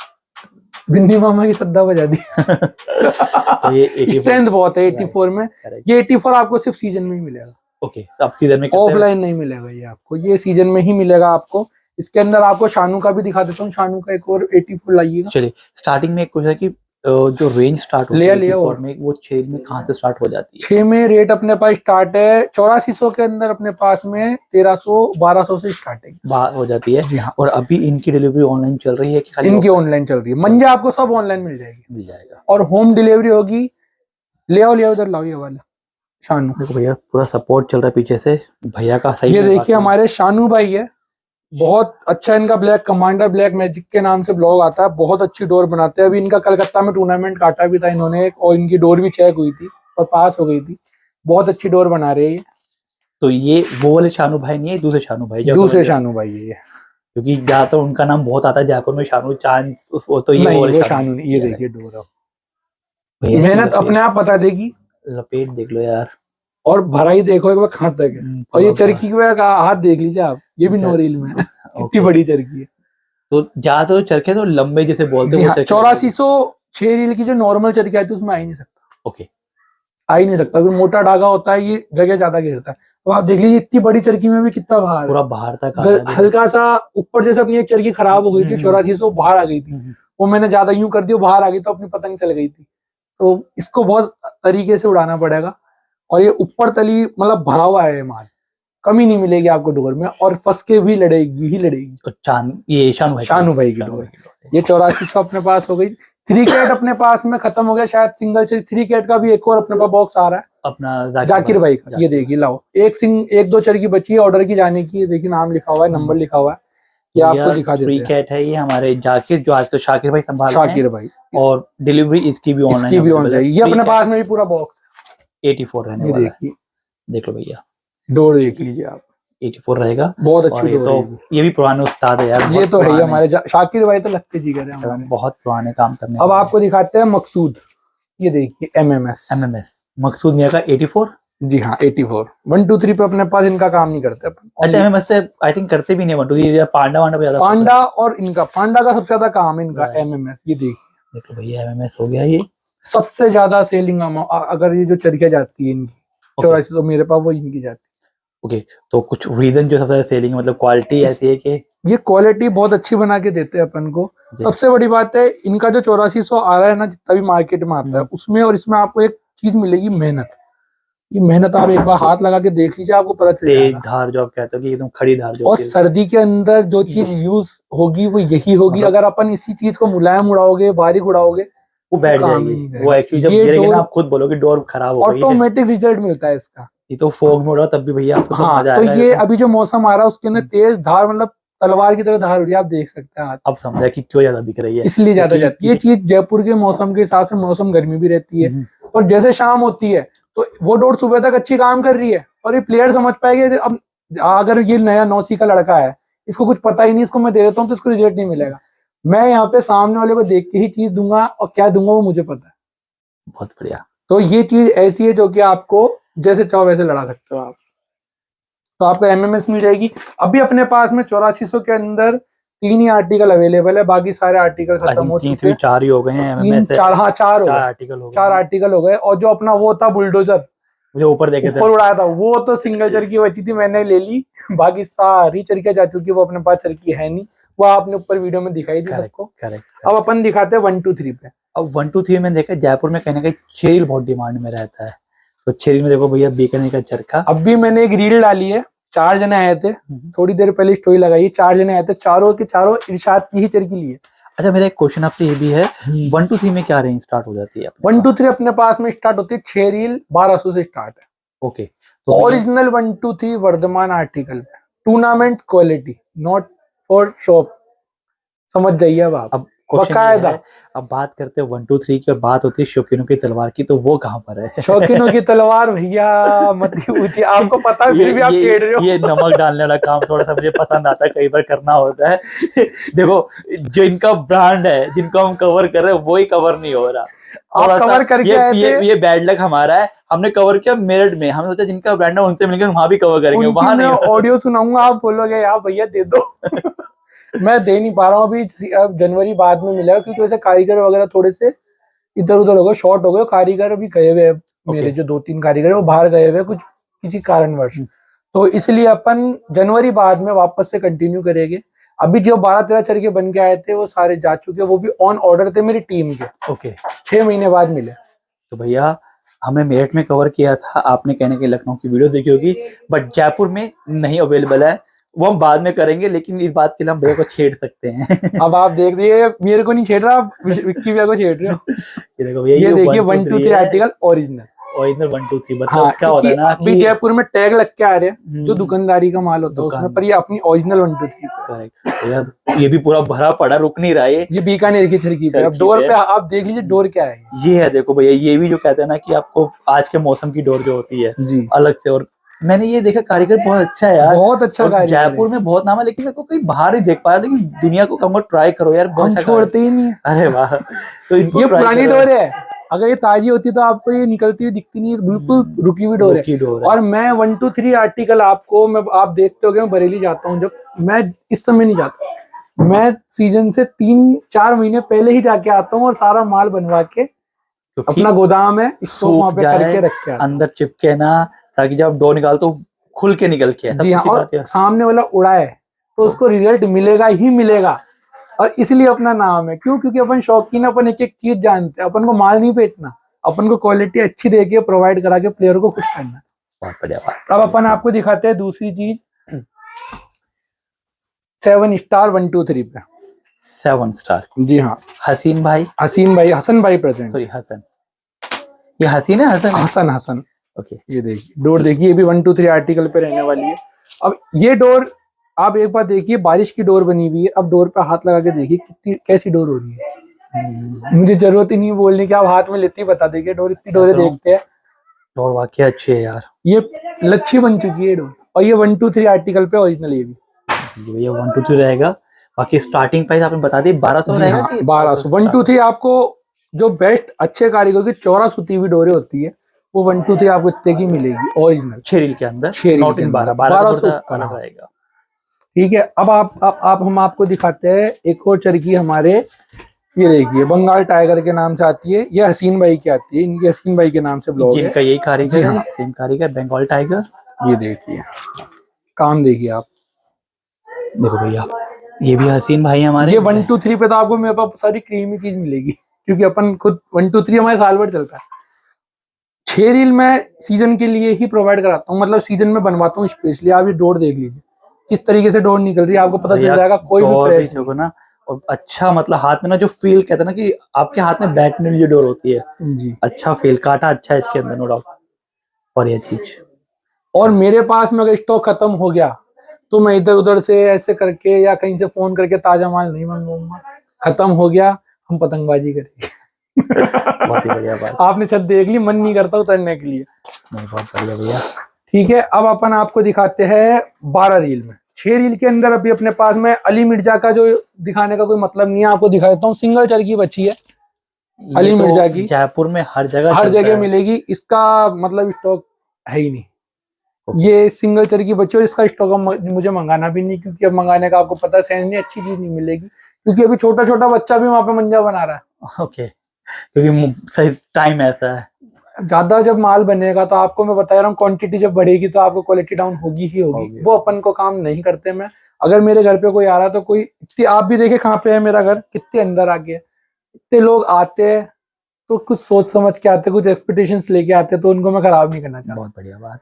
बिन्नी मामा की सद्दा बजा दी। तो ये 84 स्ट्रेंथ बहुत है 84 में। correct। ये 84 आपको सिर्फ सीजन में ही मिलेगा, ओके, अब सीजन में ऑफलाइन नहीं मिलेगा ये आपको, ये सीजन में ही मिलेगा आपको। इसके अंदर आपको शानू का भी दिखा देता हूँ, शानू का एक और 84 लाइएगा। चलिए, स्टार्टिंग में एक क्वेश्चन है कि जो रेंज स्टार्ट होती है 84 में, वो 6 में कहाँ से स्टार्ट हो जाती है? 6 में रेट अपने पास स्टार्ट है 8400 के अंदर, अपने पास में 1300 1200 से स्टार्टिंग बात हो जाती है। जी हाँ। और अभी इनकी डिलीवरी ऑनलाइन चल रही है कि खाली इनकी ऑनलाइन चल रही है, मंजा आपको सब ऑनलाइन मिल जाएगी, मिल जाएगा? और होम डिलीवरी होगी। ले आओ इधर लाओ ये वाला शानू। देखो भैया, पूरा सपोर्ट चल रहा है पीछे से भैया का, सही ये में देखिए हमारे शानू भाई है, बहुत अच्छा इनका ब्लैक कमांडर ब्लैक मैजिक के नाम से ब्लॉग आता है, बहुत अच्छी डोर बनाते हैं। अभी इनका कलकत्ता में टूर्नामेंट काटा भी था इन्होंने एक, और इनकी डोर भी चेक हुई थी और पास हो गई थी। बहुत अच्छी डोर बना रहे हैं ये। तो ये वो वाले शानू भाई नहीं है, दूसरे शानू भाई, दूसरे शानू भाई है ये, क्योंकि ज्यादातर उनका नाम बहुत आता है जयपुर में, शानू चांद, वो तो ये नहीं, वाले वो शानू नहीं। ये देखिए डोर, भैया मेहनत अपने आप बता देगी। लपेट देख लो यार, और भराई देखो एक बार कहाँ तक है। और ये चरखी का हाथ देख लीजिए आप, ये भी नोरील में है। कितनी बड़ी चरखी है। तो ज्यादातर चरखे तो लंबे जैसे बोलते हैं, 8400 6 रील की जो नॉर्मल चरखी आती है उसमें आ ही नहीं सकता। ओके, आ ही नहीं सकता, अगर मोटा धागा होता है ये जगह ज्यादा घेरता है। तो आप देख लीजिए इतनी बड़ी चरखी में भी कितना बाहर, पूरा बाहर तक आ रहा है। हल्का सा ऊपर जैसे अपनी एक चरखी खराब हो गई थी 8400 बाहर आ गई थी, वो मैंने ज्यादा यूं कर दी, बाहर आ गई तो अपनी पतंग चल गई थी। तो इसको बहुत तरीके से उड़ाना पड़ेगा। और ये ऊपर तली मतलब भरा हुआ है माल, कमी नहीं मिलेगी आपको डोर में, और फंस के भी लड़ेगी ही लड़ेगी। और चांद, ये शानू भाई की डोर। ये 8400 अपने पास हो गई। 3 कैट अपने पास में खत्म हो गया शायद, सिंगल चेरी 3 कैट का भी एक और अपने पास बॉक्स आ रहा है अपना जाकिर भाई का। ये देखिए लाओ, एक दो चरखी बची है ऑर्डर की जाने की, देखिए नाम लिखा हुआ है, नंबर लिखा हुआ है, ये आपको दिखा देते हैं। कैट है ये हमारे जाकिर, जो आज तो शाकिर भाई संभाल रहे हैं। शाकिर भाई, और डिलीवरी इसकी भी ऑनलाइन, ये अपने पास में भी पूरा बॉक्स 84 रहने वाला है। देखिए, देख लो भैया, डोर देख लीजिए आप, 84 रहेगा। बहुत अच्छी डोर तो है। ये भी पुराने उस्ताद है यार, ये तो है ही हमारे शाकिर भाई, तो लगते जिगर है हमारे, बहुत पुराने काम करने। अब आपको दिखाते हैं मकसूद। ये देखिए एमएमएस मकसूद मियां का 84। जी हाँ 84 1 2 3 पे अपने पास इनका काम नहीं करते अपन। अच्छा, एमएमएस से आई थिंक करते भी नहीं 1 2 3, पांडा वांडा पे ज्यादा, पांडा और इनका पांडा का सबसे ज्यादा काम है इनका एमएमएस। ये देखिए, देखो भैया एमएमएस हो गया ये सबसे ज्यादा सेलिंग अगर ये जो चरखियां जाती है इनकी 8400, तो मेरे पास वो इनकी जाती है। ओके, तो कुछ रीजन जो सबसे ज्यादा सेलिंग है, मतलब क्वालिटी ऐसी है कि ये क्वालिटी बहुत अच्छी बना के देते हैं अपन को। सबसे बड़ी बात है इनका जो 8400 आ रहा है ना, जितना भी मार्केट में आता है उसमें और इसमें आपको एक चीज मिलेगी, मेहनत। ये मेहनत आप एक बार हाथ लगा के देख लीजिए, आपको पता चल जाएगा। धार जो आप कहते हो कि एकदम खड़ी धार जो, और सर्दी के अंदर जो चीज यूज होगी वो यही होगी। अगर अपन इसी चीज को मुलायम उड़ाओगे, बारीक उड़ाओगे, वो बैठ जाएगी। वो एक्चुअली जब गिरेगी ना, आप खुद बोलोगे डोर खराब हो गई है। ऑटोमेटिक रिजल्ट मिलता है इसका। ये तो फोग में उड़ा तब भी भैया आपको हाँ, मजा तो आएगा। ये अभी जो मौसम आ रहा है उसके अंदर तेज धार, मतलब तलवार की तरह धार उड़ी, आप देख सकते हैं। अब समझा कि क्यों ज्यादा बिक रही है, इसलिए ज्यादा जाती है। ये चीज जयपुर के मौसम के हिसाब से, मौसम गर्मी भी रहती है, और जैसे शाम होती है तो वो डोर सुबह तक अच्छी काम कर रही है, और ये प्लेयर समझ पाएंगे। अब अगर ये नया 9सी का लड़का है, इसको कुछ पता ही नहीं, इसको मैं दे देता हूँ तो इसको रिजल्ट नहीं मिलेगा। मैं यहाँ पे सामने वाले को देख के ही चीज दूंगा, और क्या दूंगा वो मुझे पता है। बहुत बढ़िया। तो ये चीज ऐसी है जो कि आपको जैसे चाहो वैसे लड़ा सकते हो आप। तो आपको एमएमएस मिल जाएगी। अभी अपने पास में 8400 के अंदर 3 ही आर्टिकल अवेलेबल है, बाकी सारे आर्टिकल खत्म हो चुके हैं। 4 ही हो गए हैं, 4 आर्टिकल हो गए। और जो अपना वो था बुलडोजर, मुझे ऊपर देखे थे, ऊपर उड़ाया था, वो तो सिंगल चरखी बची थी, मैंने ले ली। बाकी सारी चरखियां जा चुकी है, वो अपने पास चरखी है नहीं, वो आपने ऊपर वीडियो में दिखाई थी सबको। अब अपन दिखाते हैं 1 2 3 पे। अब 1 2 3 में देखा, जयपुर में कहीं ना कहीं छेरील बहुत डिमांड में रहता है। तो छेरील में देखो भैया, बीकानेर का चरखा। अब भी मैंने एक रील डाली है, 4 जने आए थे, थोड़ी देर पहले स्टोरी लगाई, 4 जने आए थे, चारों के चारों इरशाद की ही चरखी ली है। अच्छा, मेरा एक क्वेश्चन आपसे ये भी है, 1 2 3 में क्या रेंज स्टार्ट हो जाती है? 1 2 3 अपने पास में स्टार्ट होती है 6 रील 1200 से स्टार्ट है। ओके, तो भैया ओरिजिनल 123 वर्धमान आर्टिकल पे, tournament quality, not for shop. समझ जाइए अब आप। अब क्वेश्चन ये बकायदा है, अब बात करते हैं 123 की और बात होती है शौकीनों की तलवार की, तो वो कहाँ पर है? शौकीनों की तलवार भैया मत ही पूछिए, आपको पता है फिर भी आप छेड़ रहे हो। ये नमक डालने वाला काम थोड़ा सा मुझे पसंद आता है, कई बार करना होता है। देखो, जो इनका ब्रांड है, जिनको हम कवर कर रहे हैं, वही कवर नहीं हो रहा। आप थोड़ा सा कवर करके आए थे। ये बैड लक हमारा है, हमने कवर किया मेरठ में, हमने सोचा जिनका ब्रांड है उनसे मिलकर वहां भी कवर करेंगे, उनकी वहां मैं नहीं। ऑडियो सुनाऊंगा, आप बोलोगे यार भैया दे दो। मैं दे नहीं पा रहा हूँ अभी, अब जनवरी बाद में मिलेगा, क्योंकि वैसे कारीगर वगैरह थोड़े से इधर उधर हो गए, शॉर्ट हो गए, कारीगर अभी गए हुए हैं। मेरे जो 2-3 कारीगर है वो बाहर गए हुए कुछ किसी कारणवश, तो इसलिए अपन जनवरी बाद में वापस से कंटिन्यू करेंगे। अभी जो 12-13 चरखे बन के आए थे वो सारे जा चुके, वो भी ऑन ऑर्डर थे मेरी टीम के। ओके, 6 महीने बाद मिले। तो भैया हमने मेरठ में कवर किया था, आपने कहने के लखनऊ की वीडियो देखी होगी, बट जयपुर में नहीं अवेलेबल है, वो हम बाद में करेंगे, लेकिन इस बात के लिए हम भैया को छेड़ सकते हैं। अब आप देख लीजिए, मेरे को नहीं छेड़ रहा, आप विक्की भैया को छेड़ रहे हो। ये देखो भैया, ये देखिए 1, 2, 123 3 आर्टिकल ओरिजिनल। ओरिजिनल 1, 2, 3 मतलब हाँ, क्या होता है ना अभी कि जयपुर में टैग लग के आ रहे हैं जो दुकानदारी का माल होता है उसमें, पर ये अपनी ओरिजिनल 123 करेक्ट भैया, ये भी पूरा भरा पड़ा, रुक नहीं रहा ये बीकानेर की चरखी पे। अब चरखी डोर पे। पे आप देख लीजिए डोर क्या है। ये है, देखो भैया, ये भी जो कहते हैं ना कि आपको आज के मौसम की डोर जो होती है जी, अलग से, और मैंने ये देखा कारीगर बहुत अच्छा है यार, बहुत अच्छा और कारीगर है। जयपुर में बहुत नाम है, लेकिन मेरे को कहीं बाहर ही देख पाया, लेकिन दुनिया को कहूंगा ट्राई करो यार, बहुत हम अच्छा छोड़ते ही नहीं है। अरे वाह, तो इनको ये try पुरानी करो। डोर है, अगर ये ताजी होती तो आपको ये निकलती हुई दिखती नहीं है, बिल्कुल रुकी हुई डोर है। रुकी डोर है। और मैं 123 आर्टिकल आपको, मैं आप देखते होगे मैं बरेली जाता हूँ, जब मैं इस समय नहीं जाता, मैं सीजन से 3-4 महीने पहले ही जाके आता हूँ और सारा माल बनवा के क्योंकि अपना गोदाम है स्टॉक वहां सूख पे जाए, करके रख के आता हूँ। अंदर चिपके ना, ताकि जब डोर निकाल तो खुल के निकल के, जी हाँ, सबसे और बात है। सामने वाला उड़ाए तो उसको रिजल्ट मिलेगा ही मिलेगा, और इसलिए अपना नाम है। क्यों? क्योंकि अपन शौकीन, अपन एक एक चीज जानते हैं, अपन को माल नहीं बेचना, अपन को क्वालिटी अच्छी देके प्रोवाइड करा के प्लेयर को खुश करना। बहुत बढ़िया बात। अब अपन आपको दिखाते हैं दूसरी चीज, 7 स्टार 123 पे। 7 स्टार, जी हाँ, हसीन भाई, हसन भाई प्रेजेंट। सॉरी हसन, ये हसीन है, हसन है? हसन ओके, ये देखिए डोर, देखिए ये भी 123 आर्टिकल पे रहने वाली है। अब ये डोर आप एक बार देखिए, बारिश की डोर बनी हुई है, अब डोर पे हाथ लगा के देखिए कितनी कैसी डोर हो रही है। मुझे जरूरत ही नहीं है बोलने की, आप हाथ में लेते ही बता देंगे डोर, इतनी डोरे देखते हैं। डोर वाकई अच्छी है यार, ये लच्छी बन चुकी है डोर, और ये 123 आर्टिकल पे ओरिजिनल। ये भी ये 1, 2, 3 रहेगा। बाकी स्टार्टिंग प्राइस आपने बता दी 1200 रहेगा कि 1200। 123 आपको जो बेस्ट अच्छे कारीगर की चौरा सुती हुई डोरे होती है, वो 123 आपको इतने की मिलेगी ओरिजिनल, 6 रील के अंदर, 6 रील नॉट के इन अंदर, 12 1200 थोड़ा ऊपर, अलग हाँ। रहेगा। ठीक है, अब आप हम आपको दिखाते हैं एक और चरखी हमारे। ये देखिए बंगाल टाइगर के नाम से आती है, ये हसीन भाई की आती है, इनकी हसीन भाई के नाम से ब्लॉग है। जिनका यही कारीगर जी है, हाँ। सेम कारीगर, बंगाल टाइगर। ये देखिए काम देखिए आप, देखो भैया, ये भी हसीन भाई हमारे। ये 123 पे तो आपको मेरे पास सारी क्रीमी चीज मिलेगी, क्योंकि अपन खुद 123 हमारे साल भर चलता है। 6 रील मैं सीजन के लिए ही प्रोवाइड कराता हूँ, मतलब सीजन में बनवाता हूँ स्पेशली। आप ये डोर देख लीजिए किस तरीके से डोर निकल रही है, आपको पता चल जाएगा कोई भी फ्रेश देखो ना, और अच्छा मतलब हाथ में ना जो फील कहते हैं ना कि आपके हाथ में बैठने वाली जो डोर होती है, जी। अच्छा फील, काटा अच्छा है इसके अंदर, नो डाउट। और ये चीज, और मेरे पास में अगर स्टॉक खत्म हो गया तो मैं इधर उधर से ऐसे करके या कहीं से फोन करके ताजा माल नहीं मंगवाऊंगा। खत्म हो गया हम पतंगबाजी करेंगे। बहुत ही बढ़िया बात। आपने छत देख ली, मन नहीं करता उतरने के लिए। नहीं, बहुत बढ़िया भैया। ठीक है, अब अपन आपको दिखाते हैं 12 रील में। 6 रील के अंदर अभी अपने पास में अली मिर्जा का जो दिखाने का कोई मतलब नहीं है, आपको दिखा देता हूँ। सिंगल चरखी बची है अली ये तो मिर्जा की, जयपुर में हर जगह हर चलता जगह है। मिलेगी, इसका मतलब स्टॉक है ही नहीं। ये सिंगल चरखी बची और इसका स्टॉक मुझे मंगाना भी नहीं, क्योंकि अब मंगाने का आपको पता है नहीं, अच्छी चीज नहीं मिलेगी, क्योंकि अभी छोटा छोटा बच्चा भी वहां पे मंजा बना रहा है। ओके, क्योंकि सही टाइम ऐसा है। ज्यादा जब माल बनेगा तो आपको मैं बता रहा हूँ, क्वांटिटी जब बढ़ेगी तो आपको क्वालिटी डाउन होगी ही होगी। वो अपन को काम नहीं करते। मैं अगर मेरे घर पे कोई आ रहा तो कोई, आप भी देखे कहाँ पे है मेरा घर, कितने अंदर आ गया, इतने लोग आते हैं तो कुछ सोच समझ के आते, कुछ एक्सपेक्टेशंस लेके आते, तो उनको मैं खराब नहीं करना चाहता। बहुत बढ़िया बात।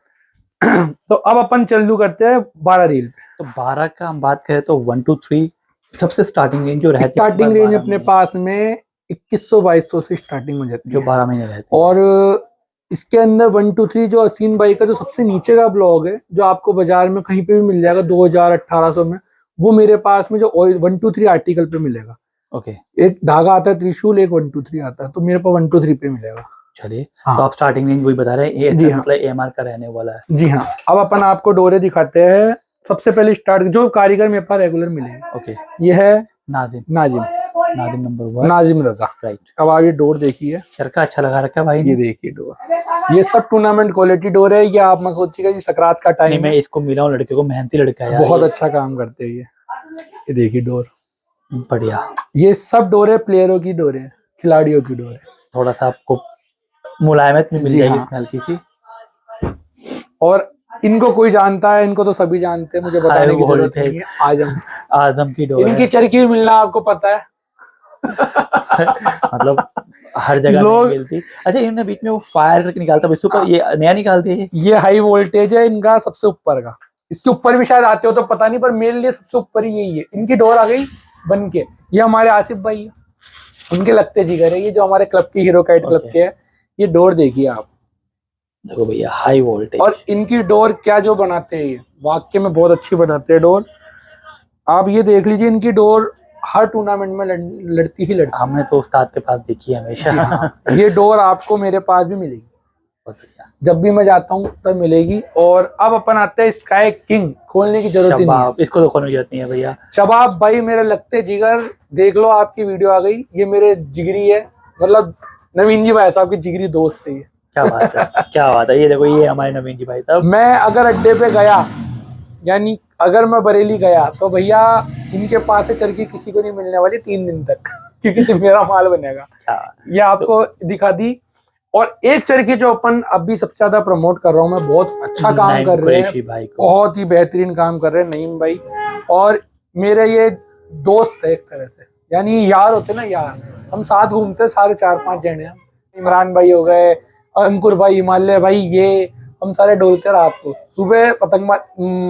तो अब अपन चालू करते हैं 12 रील पे। तो 12 का हम बात करें तो 1, 2, 3 सबसे स्टार्टिंग रेंज जो रहती है, स्टार्टिंग रेंज अपने पास में 2100-2200 से स्टार्टिंग हो जाती है, जो 12 महीने रहती है। और इसके अंदर 1 2 3 जो हसीन भाई का जो सबसे नीचे का ब्लॉग है, जो आपको बाजार में कहीं पे भी मिल जाएगा 2000-1800 में, वो मेरे पास में जो 1 2 3 आर्टिकल पे मिलेगा। ओके, एक धागा आता है त्रिशूल, एक 1 2 3 आता है, तो मेरे पास 1 2 3 पे मिलेगा। चलिए। हाँ। तो आप स्टार्टिंग रेंज वही बता रहे हैं, ये जी हाँ। मतलब एएमआर का रहने वाला है। जी हाँ। अब अपन आपको डोरे दिखाते हैं। सबसे पहले स्टार्ट जो कारीगर मेरे पास रेगुलर मिलेंगे, ओके, ये है नाजिम नाजिम नंबर 1, नाजिम रजा। राइट। अब आप ये डोर देखिए, चरखा अच्छा लगा रखा है भाई ये ने। देखिए डोर, ये सब टूर्नामेंट क्वालिटी डोर है। ये आप मत सोचिएगा जी सकरात का नहीं, टाइम मैं है, इसको मिला हूँ, लड़के को, मेहनती लड़का है यार, बहुत ये अच्छा काम करते हैं ये देखिए डोर। बढ़िया। ये सब डोरे प्लेयरों की डोरे है, खिलाड़ियों की डोर है। थोड़ा सा आपको मुलायमत भी मिल जी जाएगी हाँ। इसमें हल्की सी। और इनको कोई जानता है, इनको तो सभी जानते हैं, मुझे बताने की जरूरत नहीं है। आजम आजम की डोर इनकी है। चरखी मिलना आपको पता है। मतलब हर जगह नहीं मिलती। अच्छा, इन्होंने बीच में वो फायर करके निकालता है, इसके ऊपर ये नया निकालते हैं। ये हाई वोल्टेज है इनका सबसे ऊपर का, इसके ऊपर भी शायद आते हो तो पता नहीं, पर मेरे लिए सबसे ऊपर ही यही है। इनकी डोर आ गई बन के। ये हमारे आसिफ भाई है, उनके लगते जिगर है, ये जो हमारे क्लब के हीरो काइट क्लब के है। ये डोर देखिए आप, देखो भैया, हाई वोल्टेज। और इनकी डोर क्या जो बनाते हैं, ये वाकई में बहुत अच्छी बनाते हैं डोर। आप ये देख लीजिए, इनकी डोर हर टूर्नामेंट में लड़ती ही लड़ती। हमने तो उस्ताद के पास देखी है हमेशा। हाँ। ये डोर आपको मेरे पास भी मिलेगी, बहुत बढ़िया। जब भी मैं जाता हूँ तब मिलेगी। और अब अपन आते हैं स्काई किंग, खोलने की जरूरत ही नहीं है। इसको तो खोलने की जरूरत नहीं है भैया। शबाब भाई मेरे लगते जिगर, देख लो आपकी वीडियो आ गई। ये मेरे जिगरी है, मतलब नवीन जी भाई साहब के जिगरी दोस्त है ये। क्या बात है, क्या बात है। ये देखो, ये हमारे नवीन जी भाई साहब। मैं अगर अड्डे पे गया, यानी अगर मैं बरेली गया, तो भैया इनके पास से चरखी किसी को नहीं मिलने वाली 3 दिन तक, क्योंकि सिर्फ मेरा माल बनेगा। ये आपको दिखा दी। और एक चरखी जो अपन अभी सबसे ज्यादा प्रमोट कर रहा हूँ मैं, बहुत अच्छा काम कर रहे हैं, बहुत ही बेहतरीन काम कर रहे हैं नईम भाई। और मेरे ये दोस्त है एक तरह से, यानी यार होते ना यार, हम साथ घूमते सारे 4-5 जने। इमरान भाई हो गए, अंकुर भाई, हिमालय भाई, ये हम सारे डोलते रात को। सुबह पतंग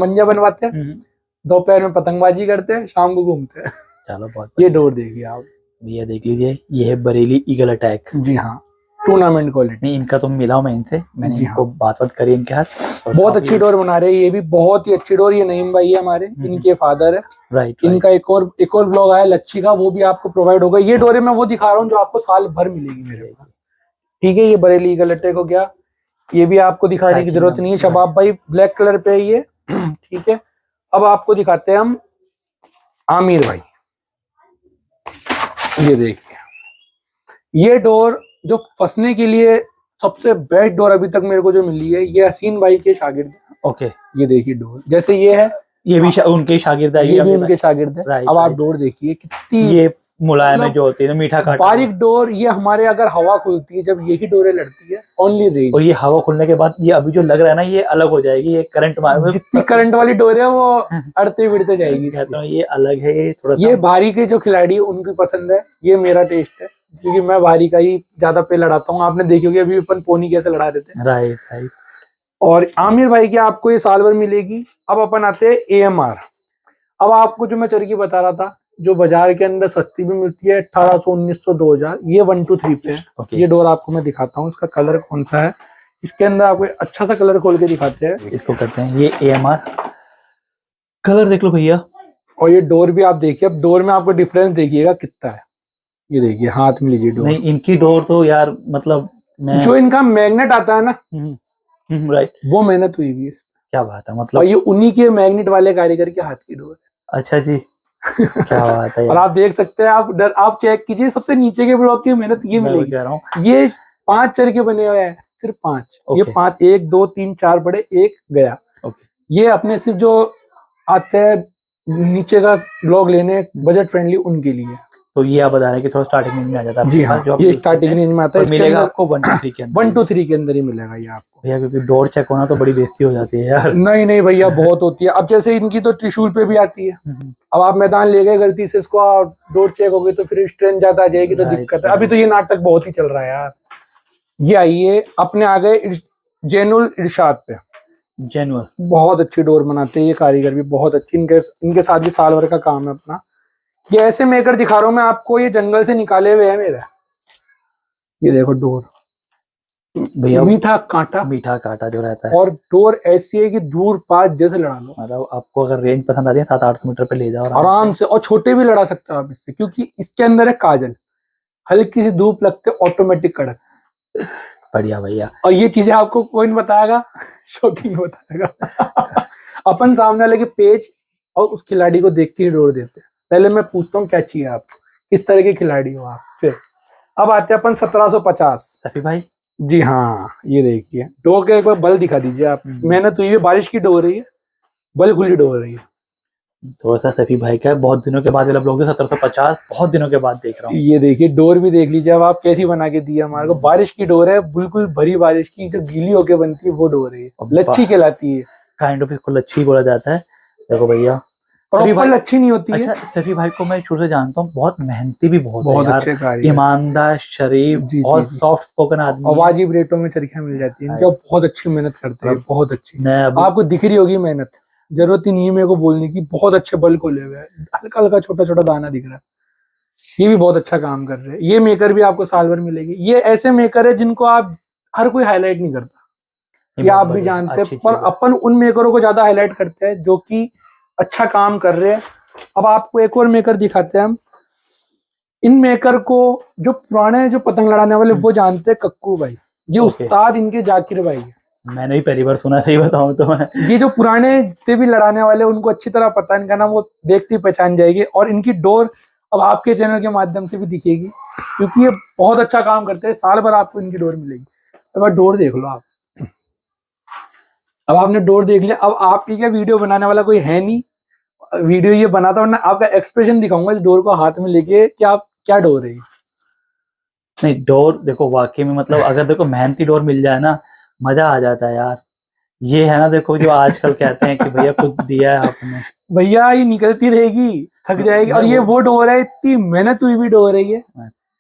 मंजा बनवाते हैं, दोपहर में पतंगबाजी करते हैं, शाम को घूमते हैं। चलो बहुत। ये डोर देखिए आप भैया, देख लीजिए, ये है बरेली ईगल अटैक। जी हाँ, टूर्नामेंट क्वालिटी। नहीं, इनका तो मिला हूं मैं इनसे, मैंने इनको बात करी इनके हाथ। बहुत अच्छी डोर बना रहे हैं, ये भी बहुत ही अच्छी डोर। ये नईम भाई है हमारे, इनके फादर है। राइट। इनका एक और ब्लॉग आया लच्छी का, वो भी आपको प्रोवाइड होगा। ये डोरे मैं वो दिखा रहा हूँ जो आपको साल भर मिलेगी मेरे पास। ठीक है, ये बरेली ईगल अटैक हो गया, ये भी आपको दिखाने की जरूरत नहीं है। शबाब भाई ब्लैक कलर पे है ये। ठीक है, अब आपको दिखाते हैं हम आमिर भाई। ये देखिए, ये डोर जो फंसने के लिए सबसे बेस्ट डोर अभी तक मेरे को जो मिली है, ये हसीन भाई के शागिर्द। ओके, ये देखिए डोर, जैसे ये है, ये भी उनके शागिर्द है, ये भी उनके शागिर्द है। अब आप डोर देखिए कितनी ये मुलायम है, जो होती है मीठा काट बारीक डोर। ये हमारे अगर हवा खुलती है, जब यही डोरे लड़ती है ओनली रेंज, और ये हवा खुलने के बाद ये अभी जो लग रहा है ना, ये अलग हो जाएगी। ये करंट जितनी करंट वाली डोर है वो अड़ते बिड़ते जाएगी। कहता हूँ ये अलग है, ये थोड़ा ये भारी के जो खिलाड़ी है उनकी पसंद है, ये मेरा टेस्ट है, क्योंकि मैं भारी का ही ज्यादा पे लड़ाता हूँ। आपने देखी होगी अभी अपन पोनी कैसे लड़ा देते हैं। Right right. और आमिर भाई की आपको ये साल भर मिलेगी। अब अपन आते हैं AMR। अब आपको जो मैं चरखी बता रहा था, जो बाजार के अंदर सस्ती भी मिलती है 1800, 1900, 2000, ये 1 2 3 पे है। ये डोर आपको मैं दिखाता हूँ, इसका कलर कौन सा है। इसके अंदर आपको अच्छा सा कलर खोल के दिखाते हैं। इसको करते हैं, ये AMR कलर देख लो भैया। और ये डोर भी आप देखिए, अब डोर में आपको डिफरेंस देखिएगा कितना है। ये देखिए, हाथ में लीजिए डोर। नहीं, इनकी डोर तो यार मतलब जो इनका मैग्नेट आता है ना, राइट, वो मेहनत हुई भी है। क्या बात है, मतलब। और ये उन्हीं के मैग्नेट वाले कारीगर के हाथ की डोर है। अच्छा जी, क्या बात है। और आप देख सकते हैं, आप चेक कीजिए, सबसे नीचे के ब्लॉक की मेहनत ये मिलेगी। कह रहा हूँ, ये 5 चरखे बने हुए हैं, सिर्फ 5। ये 5, 1 2 3 4 पड़े, 1 गया। ये अपने सिर्फ जो आते हैं नीचे का ब्लॉक लेने बजट फ्रेंडली, उनके लिए। तो ये आप बता रहे हैं कि थोड़ा स्टार्टिंग रेंज में आ जाता है। जी हाँ, ये स्टार्टिंग रेंज में आता है। मिलेगा आपको 1 2 3 के अंदर, 1 2 3 के अंदर ही मिलेगा ये आपको भैया, क्योंकि डोर चेक होना तो बड़ी बेइज्जती हो जाती है यार। नहीं नहीं भैया, बहुत होती है। अब जैसे इनकी तो त्रिशूल पे भी आती है। अब आप मैदान ले गए गलती से, इसको डोर चेक हो गई तो फिर स्ट्रेंथ ज्यादा आ जाएगी, तो दिक्कत है। अभी तो ये नाटक बहुत ही चल रहा है यार। ये आइए, अपने आ गए जैनुल इरशाद पे। जेनुअल बहुत अच्छी डोर बनाते हैं ये कारीगर भी, बहुत अच्छी। इनके साथ भी साल भर का काम है अपना। ये ऐसे मेकर दिखा रहा हूं मैं आपको, ये जंगल से निकाले हुए हैं मेरे। ये देखो डोर, भैया मीठा कांटा, मीठा कांटा जो रहता है, और डोर ऐसी है कि दूर पास जैसे लड़ा लो, मतलब आपको अगर रेंज पसंद आती है 700-800 मीटर पे ले जाओ आराम से। और छोटे भी लड़ा सकते हो आप इससे, क्योंकि इसके अंदर है काजल, हल्की सी धूप लगते ऑटोमेटिक कड़क। बढ़िया भैया। और ये चीजें आपको कोई नहीं बताएगा, शौकीन बताएगा। अपन सामने वाले के पेज और उस खिलाड़ी को देख के ही डोर देते हैं। पहले मैं पूछता हूँ क्या चाहिए आपको, किस तरह के खिलाड़ी हो आप। फिर अब आते हैं अपन 1750। सफी भाई जी हाँ, ये देखिए डोर का एक बार बल दिखा दीजिए आप। मेहनत हुई है, बारिश की डोर रही है, बल खुली डोर रही है। थोड़ा सा सफी भाई का बहुत दिनों के बाद आप लोग 1750 बहुत दिनों के बाद देख रहा हूँ। ये देखिए डोर भी देख लीजिए अब आप कैसी बना के दी है हमारे को। बारिश की डोर है, बिल्कुल भरी बारिश की, जो गीली होके बनती है वो डोर है, लच्छी कहलाती है। काइंड ऑफ इसको लच्छी बोला जाता है। देखो भैया, प्रॉपर लच्छी नहीं होती है। अच्छा, सफी भाई को मैं शुरू से जानता हूँ, बहुत मेहनती भी बहुत बहुत है अच्छे यार, कारीगर, ईमानदार, शरीफ, बहुत सॉफ्ट स्पोकन आदमी है। वाजिब रेटों में चरखियां मिल जाती है, बहुत अच्छी मेहनत करते हैं, बहुत अच्छी। आपको दिख रही होगी मेहनत, जरूरत ही नहीं है मेरे को बोलने की। बहुत अच्छे बल को ले हुए, हल्का हल्का छोटा छोटा दाना दिख रहा है। ये भी बहुत अच्छा काम कर रहे हैं। ये मेकर भी आपको साल भर मिलेगी। ये ऐसे मेकर है जिनको आप हर कोई हाईलाइट नहीं करता, ये आप भी जानते हैं, पर अपन उन मेकरों को ज्यादा हाईलाइट करते हैं जो कि अच्छा काम कर रहे हैं। अब आपको एक और मेकर दिखाते हैं हम। इन मेकर को जो पुराने जो पतंग लड़ाने वाले वो जानते हैं, कक्कू भाई। ये उस्ताद इनके जाकिर भाई है। मैंने भी पहली बार सुना, सही बताऊं तो मैं। ये जो पुराने जितने भी लड़ाने वाले उनको अच्छी तरह पता है, इनका नाम वो देखते ही पहचान जाएगी। और इनकी डोर अब आपके चैनल के माध्यम से भी दिखेगी, क्योंकि ये बहुत अच्छा काम करते हैं। साल भर आपको इनकी डोर मिलेगी। अब डोर देख लो आप। अब आपने डोर देख लिया, अब आपकी क्या वीडियो बनाने वाला कोई है नहीं, वीडियो ये बनाता, वरना आपका एक्सप्रेशन दिखाऊंगा इस डोर को हाथ में लेके कि आप क्या डोर है। नहीं, डोर देखो वाकई में, मतलब अगर देखो मेहनती डोर मिल जाए ना, मजा आ जाता है यार। ये है ना, देखो जो आजकल कहते हैं कि भैया कुछ दिया है आपने, भैया ये निकलती रहेगी, थक जाएगी। और ये वो डोर है, इतनी मेहनत हुई भी डोर है ये।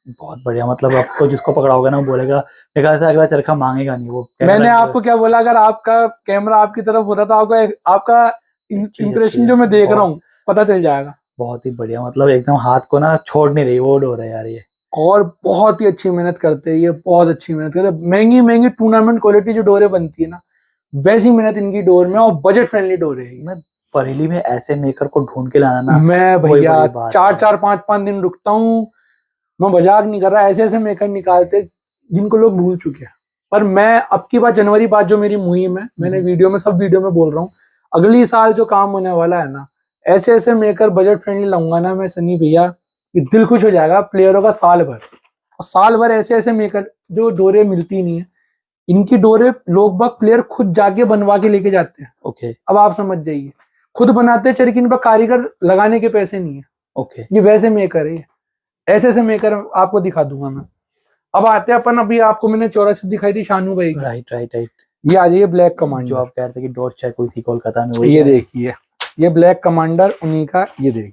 बहुत बढ़िया, मतलब आपको जिसको पकड़ाओगे ना वो बोलेगा, मेरे ख्याल से अगला चरखा मांगेगा नहीं वो। मैंने आपको क्या बोला, अगर आपका कैमरा आपकी तरफ होता तो आपका इंप्रेशन जो मैं देख रहा हूँ पता चल जाएगा। बहुत ही बढ़िया, मतलब एकदम हाथ को ना छोड़ नहीं रही वो डोर है यार ये। और बहुत ही अच्छी मेहनत करते हैं ये, बहुत अच्छी मेहनत करते हैं। महंगी महंगी टूर्नामेंट क्वालिटी जो डोरें बनती है ना, वैसी मेहनत इनकी डोर में, और बजट फ्रेंडली डोर है। मैं बरेली में ऐसे मेकर को ढूंढ के लाना ना, मैं भैया 4-4 5-5 दिन रुकता हूँ। मैं मजाक नहीं कर रहा, ऐसे ऐसे मेकर निकालते जिनको लोग भूल चुके हैं। पर मैं अब की बात, जनवरी बाद जो मेरी मुहिम है, मैंने वीडियो में, सब वीडियो में बोल रहा हूँ, अगली साल जो काम होने वाला है ना, ऐसे ऐसे मेकर बजट फ्रेंडली लाऊंगा ना मैं सनी भैया, दिल खुश हो जाएगा प्लेयरों का साल भर। और साल भर ऐसे ऐसे मेकर जो डोरे मिलती नहीं है, इनकी डोरे लोग बाग प्लेयर खुद जाके बनवा के लेके जाते हैं। ओके, अब आप समझ जाइए, खुद बनाते हैं चरखी, इन पर कारीगर लगाने के पैसे नहीं है। ओके, ये वैसे मेकर है, ऐसे ऐसे मेकर आपको दिखा दूंगा मैं। अब आते हैं अपन, अभी आपको मैंने 84 दिखाई थी शानू भाई। Right right right. ये आ जाइए ब्लैक कमांडर, जो आप कह रहे थे कि डोर चेक हुई थी कोलकाता में, ये देखिए, ये ब्लैक कमांडर उन्हीं का। ये देखिए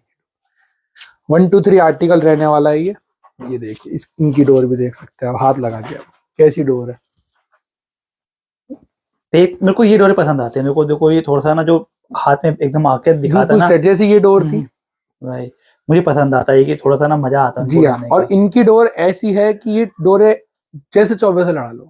1 2 3 आर्टिकल रहने वाला है ये देखिए, इनकी डोर भी देख सकते हैं आप, हाथ लगा के कैसी डोर है। मेरे को ये डोरे पसंद आते हैं। मेरे को देखो ये थोड़ा सा ना जो हाथ में एकदम आके दिखाता है ना, जैसे ये डोर थी, भाई मुझे पसंद आता है कि थोड़ा सा ना मजा आता है जी हाँ। और इनकी डोर ऐसी है कि ये डोरे जैसे 24 से लड़ा लो।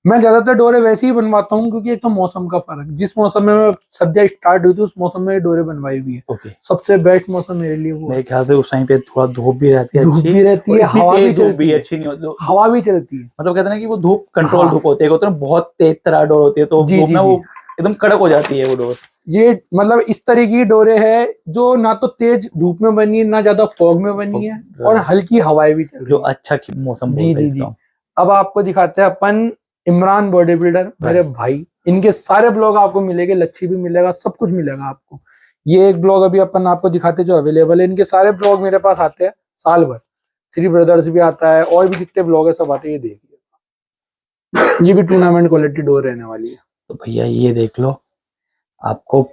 मैं ज्यादातर डोरे वैसे ही बनवाता हूँ, क्योंकि एक तो मौसम का फर्क, जिस मौसम में सर्दियाँ स्टार्ट हुई थी उस मौसम में डोरे बनवाई हुई है। ओके, सबसे बेस्ट मौसम मेरे लिए वो। मेरे ख्याल से उस टाइम पे थोड़ा धूप भी रहती है, धूप भी रहती है, हवा भी चलती है, अच्छी नहीं होती, हवा भी चलती है। मतलब कहते हैं ना कि वो धूप कंट्रोल धूप होती है, बहुत तेज तरह डोर होती है, तो धूप में वो एकदम कड़क हो जाती है वो डोर। ये मतलब इस तरह की डोरे है जो ना तो तेज धूप में बनी है, ना ज्यादा फॉग में बनी है, और हल्की हवाएं भी चल रही है, जो अच्छा मौसम बोलते हैं इसको। अब आपको दिखाते हैं अपन इमरान बॉडी बिल्डर, मेरे भाई। इनके सारे ब्लॉग आपको मिलेंगे, लच्छी भी मिलेगा, सब कुछ मिलेगा आपको। ये एक ब्लॉग अभी अपन आपको दिखाते जो अवेलेबल है। इनके सारे ब्लॉग मेरे पास आते हैं साल भर। श्री ब्रदर्स भी आता है, और भी जितने ब्लॉग है सब आते हैं। ये देखिए, ये भी टूर्नामेंट क्वालिटी डोर रहने वाली है। तो भैया ये देख लो, आपको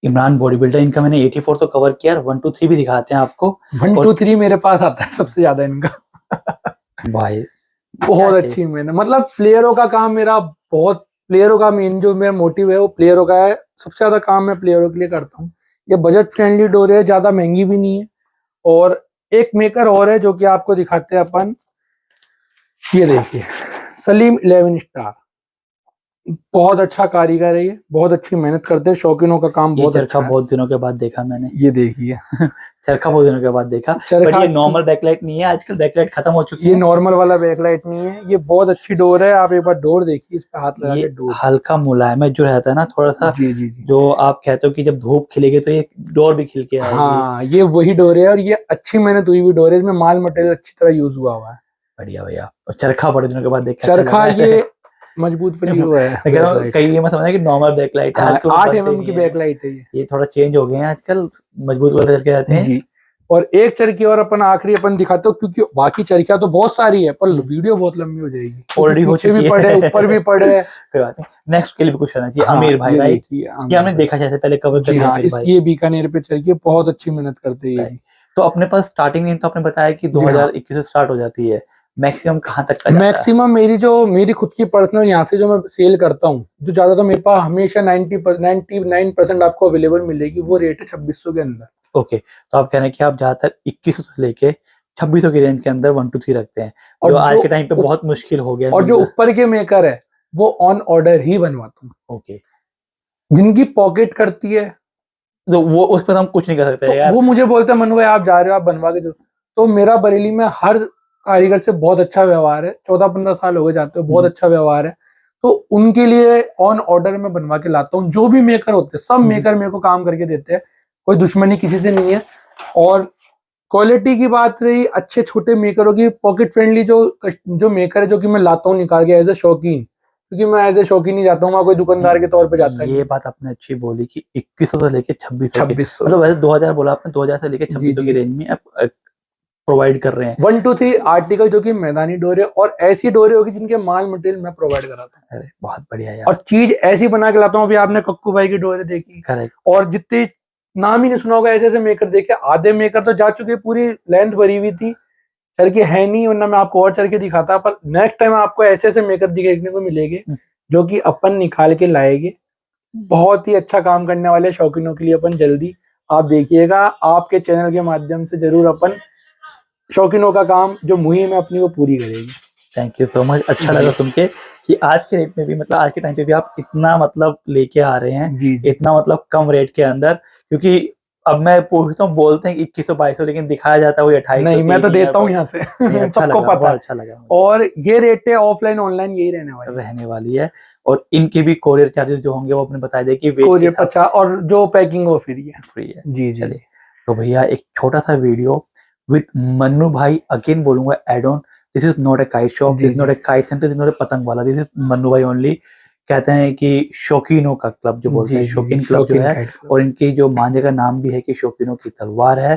इमरान बॉडी बिल्डर, इनका मैंने 84 तो कवर किया, 1 2 3 भी दिखाते हैं आपको। 1 2 3 मेरे पास आता है सबसे ज्यादा इनका। भाई बहुत अच्छी मेहनत, मतलब प्लेयरों का काम मेरा बहुत, प्लेयरों का मेन जो मेरा मोटिव है वो प्लेयरों का है। सबसे ज्यादा काम मैं प्लेयरों के लिए करता हूँ। ये बजट फ्रेंडली डोर है, ज्यादा महंगी भी नहीं है। और एक मेकर और है जो कि आपको दिखाते हैं अपन। ये देखिए, सलीम 11 स्टार, बहुत अच्छा कारीगर है ये, बहुत अच्छी मेहनत करते हैं, शौकीनों का काम ये बहुत चरखा अच्छा है। बहुत दिनों के बाद देखा मैंने, ये देखिए चरखा बहुत दिनों के बाद देखा। बट चरखा ये नॉर्मल बैकलाइट नहीं है, आजकल बैकलाइट खत्म हो चुकी ये है। नॉर्मल वाला बैकलाइट नहीं है, ये बहुत अच्छी डोर है। आप एक बार डोर देखिए, इस पे हाथ लगा ये के डोर। हल्का मुलायम है जो रहता है ना, थोड़ा सा जी जी जी। जो आप कहते हो कि जब धूप खिलेगी तो ये डोर भी खिल के आएगी। हाँ, ये वही डोर है और ये अच्छी मेहनत हुई हुई डोर है, इसमें माल मटेरियल अच्छी तरह यूज हुआ है। बढ़िया भैया। और चरखा बड़े दिनों के बाद देखा, चरखा ये मजबूत पली हुआ है मैं कह रहा हूँ, backlight। कई ये मैं समझा कि नॉर्मल बैकलाइट है, हाँ, आजकल 8 बनते mm की नहीं है। बैकलाइट है ये। ये थोड़ा चेंज हो गए हैं आजकल, मजबूत वाले चरखे आते हैं। जी। और एक चरखी और अपन आखिरी अपन दिखाते हो, क्योंकि बाकी चरखियां तो बहुत सारी है पर वीडियो बहुत लंबी हो जाएगी। ऑलरेडी हो पीछे चुकी भी है, पड़े, ऊपर भी पड़े। कोई बात नहीं, नेक्स्ट के लिए भी कुछ रहना चाहिए। हाँ, आमिर भाई, ये राइट? देखिए ये आमिर हमने भाई। देखा जैसे पहले कवर कर जी लिया हाँ, आमिर भाई। ये बीकानेर पे चरखी बहुत अच्छी मेहनत करते हैं ये Right. भी। तो अपने पास स्टार्टिंग रेंज तो आपने बताया कि जी हाँ। 2021 से स्टार्ट हो जाती है, मैक्सिमम कहाँ तक का जाता है? मैक्सिमम मेरी खुद की पर्सनल यहाँ से जो मैं सेल करता हूँ, जो ज्यादा तो मेरे पास हमेशा 99% आपको अवेलेबल मिलेगी, वो रेट है 2600 के अंदर। ओके, तो आप कह रहे हैं कि आप ज्यादातर 2100 से लेके 2600 की रेंज के अंदर 1 2 3 रखते हैं, और जो आज जो के टाइम पे बहुत मुश्किल हो गया है और जो मिलना। ऊपर के मेकर है वो ऑन ऑर्डर ही बनवाता हूँ। ओके, जिनकी पॉकेट करती है तो वो उस पर हम कुछ नहीं कर सकते तो यार। वो मुझे बोलते हैं मनु भाई आप जा रहे हो, आप बनवा के दो। तो मेरा बरेली में हर कारीगर से बहुत अच्छा व्यवहार है, 14-15 साल हो गए जाते हो, बहुत अच्छा व्यवहार है। तो उनके लिए ऑन ऑर्डर में बनवा के लाता हूँ। जो भी मेकर होते हैं, सब मेकर मेरे को काम करके देते हैं, कोई दुश्मनी किसी से नहीं है। और क्वालिटी की बात रही, अच्छे छोटे मेकरों की, पॉकेट फ्रेंडली जो मेकर है, जो कि मैं लाता हूँ निकाल के एज ए शौकीन, क्योंकि मैं एज ए शौकीन ही जाता हूँ, मैं कोई दुकानदार के तौर पे जाता ये नहीं। बात आपने अच्छी बोली कि 2100 से लेके 2600 के, 2600 मतलब वैसे 2000 बोला आपने, 2000 से लेके जी 2600 की जी। रेंज में आप प्रोवाइड कर रहे हैं। 1 2 3 आर्टिकल जो कि मैदानी डोरे और ऐसी डोरे होगी जिनके माल मटेरियल मैं प्रोवाइड कराता हूँ। अरे बहुत बढ़िया यार। और चीज ऐसी बना के लाता हूँ। अभी आपने कक्कू भाई की डोरे देखी, करेक्ट। और जितने नाम ही नहीं सुना होगा ऐसे ऐसे मेकर देखे, आधे मेकर तो जा चुके, पूरी लेंथ भरी हुई थी, चरखे है नहीं, वरना मैं आपको और चरखे दिखाता। पर नेक्स्ट टाइम आपको ऐसे ऐसे मेकर देखने को मिलेंगे जो कि अपन निकाल के लाएंगे। बहुत ही अच्छा काम करने वाले शौकीनों के लिए अपन जल्दी आप देखिएगा, आपके चैनल के माध्यम से जरूर अपन शौकीनों का काम जो मुहिम है अपनी वो पूरी करेगी। Thank you so much. अच्छा लगा सुन के कि आज के रेट में भी, मतलब आज के टाइम पे भी आप इतना मतलब लेके आ रहे हैं, जी जी। इतना मतलब कम रेट के अंदर। क्योंकि अब मैं पूछता हूँ, बोलते हैं 2100-2200, लेकिन दिखाया जाता है वही 2800। नहीं, मैं तो देता हूँ यहाँ से अच्छा सबको लगा, पता है। अच्छा लगा। और ये रेट है ऑफलाइन ऑनलाइन यही रहने वाली है। और इनके भी कोरियर चार्जेस जो होंगे वो आपने बता दिया कि कोरियर 50, और जो पैकिंग वो फ्री है। जी जी। चलिए, तो भैया एक छोटा सा वीडियो विद मन्नू भाई, अगेन बोलूंगा add on, this is not a kite shop, this is not a kite centre, this is not a पतंग वाला, दिस इज मन्नू भाई ओनली। कहते हैं कि शौकीनों का क्लब जो बोलते हैं, शौकीन क्लब जो है, और इनकी जो मांझे का नाम भी है कि शौकीनों की तलवार है।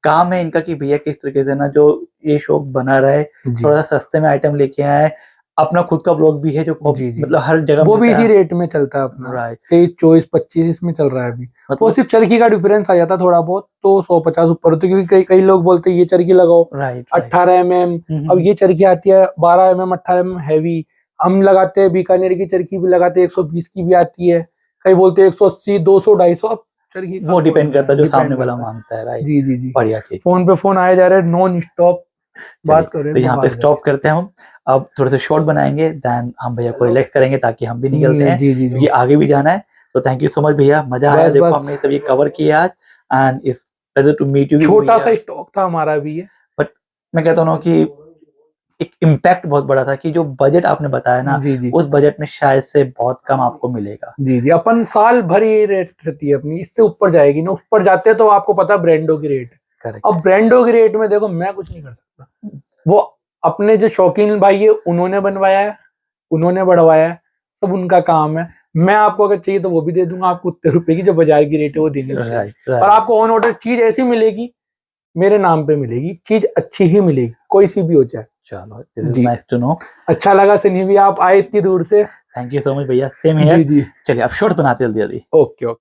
काम है इनका कि भैया किस तरीके से ना जो ये शौक बना रहे, थोड़ा सा सस्ते में आइटम लेके आए। अपना खुद का ब्लॉग भी है जो मतलब हर जगह वो भी इसी रेट में चलता है अपना, राइट, 23 24 25 इसमें चल रहा है अभी। वो सिर्फ चरखी का डिफरेंस आ जाता है थोड़ा बहुत, तो 150 ऊपर होते, क्योंकि कई लोग बोलते हैं ये चरखी लगाओ 18 mm, अब ये चरखी आती है 12 mm 18 mm हैवी, हम लगाते हैं बीकानेर की चरखी भी लगाते हैं, 120 की भी आती है, कई बोलते हैं 180 200 250। अब चरखी वो डिपेंड करता है जो सामने वाला मांगता है, राइट। जी जी जी। बढ़िया चीज। फोन पे फोन आए जा रहे हैं नॉन स्टॉप, बात कर रहे हैं। तो यहाँ पे स्टॉप करते हैं हम, अब थोड़े से शॉर्ट बनाएंगे, देन हम भैया को रिलैक्स करेंगे ताकि हम भी निकलते हैं, क्योंकि आगे भी जाना है। तो थैंक यू सो मच भैया, मजा आया। देखो हमने सब ये कवर किया आज, and it's pleasure to meet you. छोटा सा स्टॉक था हमारा भी ये, बट मैं कहता हूँ कि एक इम्पैक्ट बहुत बड़ा था कि जो बजट आपने बताया ना, उस बजट में शायद से बहुत कम आपको मिलेगा। जी जी। अपन साल भर ये रेट रहती है अपनी, इससे ऊपर जाएगी ना, ऊपर जाते हैं तो आपको पता ब्रांडों की रेट। अब ब्रांडों की रेट में देखो मैं कुछ नहीं कर सकता, वो अपने जो शौकीन भाई है उन्होंने बनवाया है, उन्होंने बढ़वाया है, सब उनका काम है। मैं आपको अगर चाहिए तो वो भी दे दूंगा, आपको उतने रुपए की जो बाजार की रेट है वो देनी चाहिए। और आपको ऑन ऑर्डर चीज ऐसी मिलेगी, मेरे नाम पे मिलेगी, चीज अच्छी ही मिलेगी, कोई सी भी हो जाए। चलो, नाइस टू नो। अच्छा लगा सनी भी आप आए इतनी दूर से, थैंक यू सो मच भैया, सेम हियर। जी जी। चलिए अब शॉर्ट्स बनाते जल्दी जल्दी। Okay okay.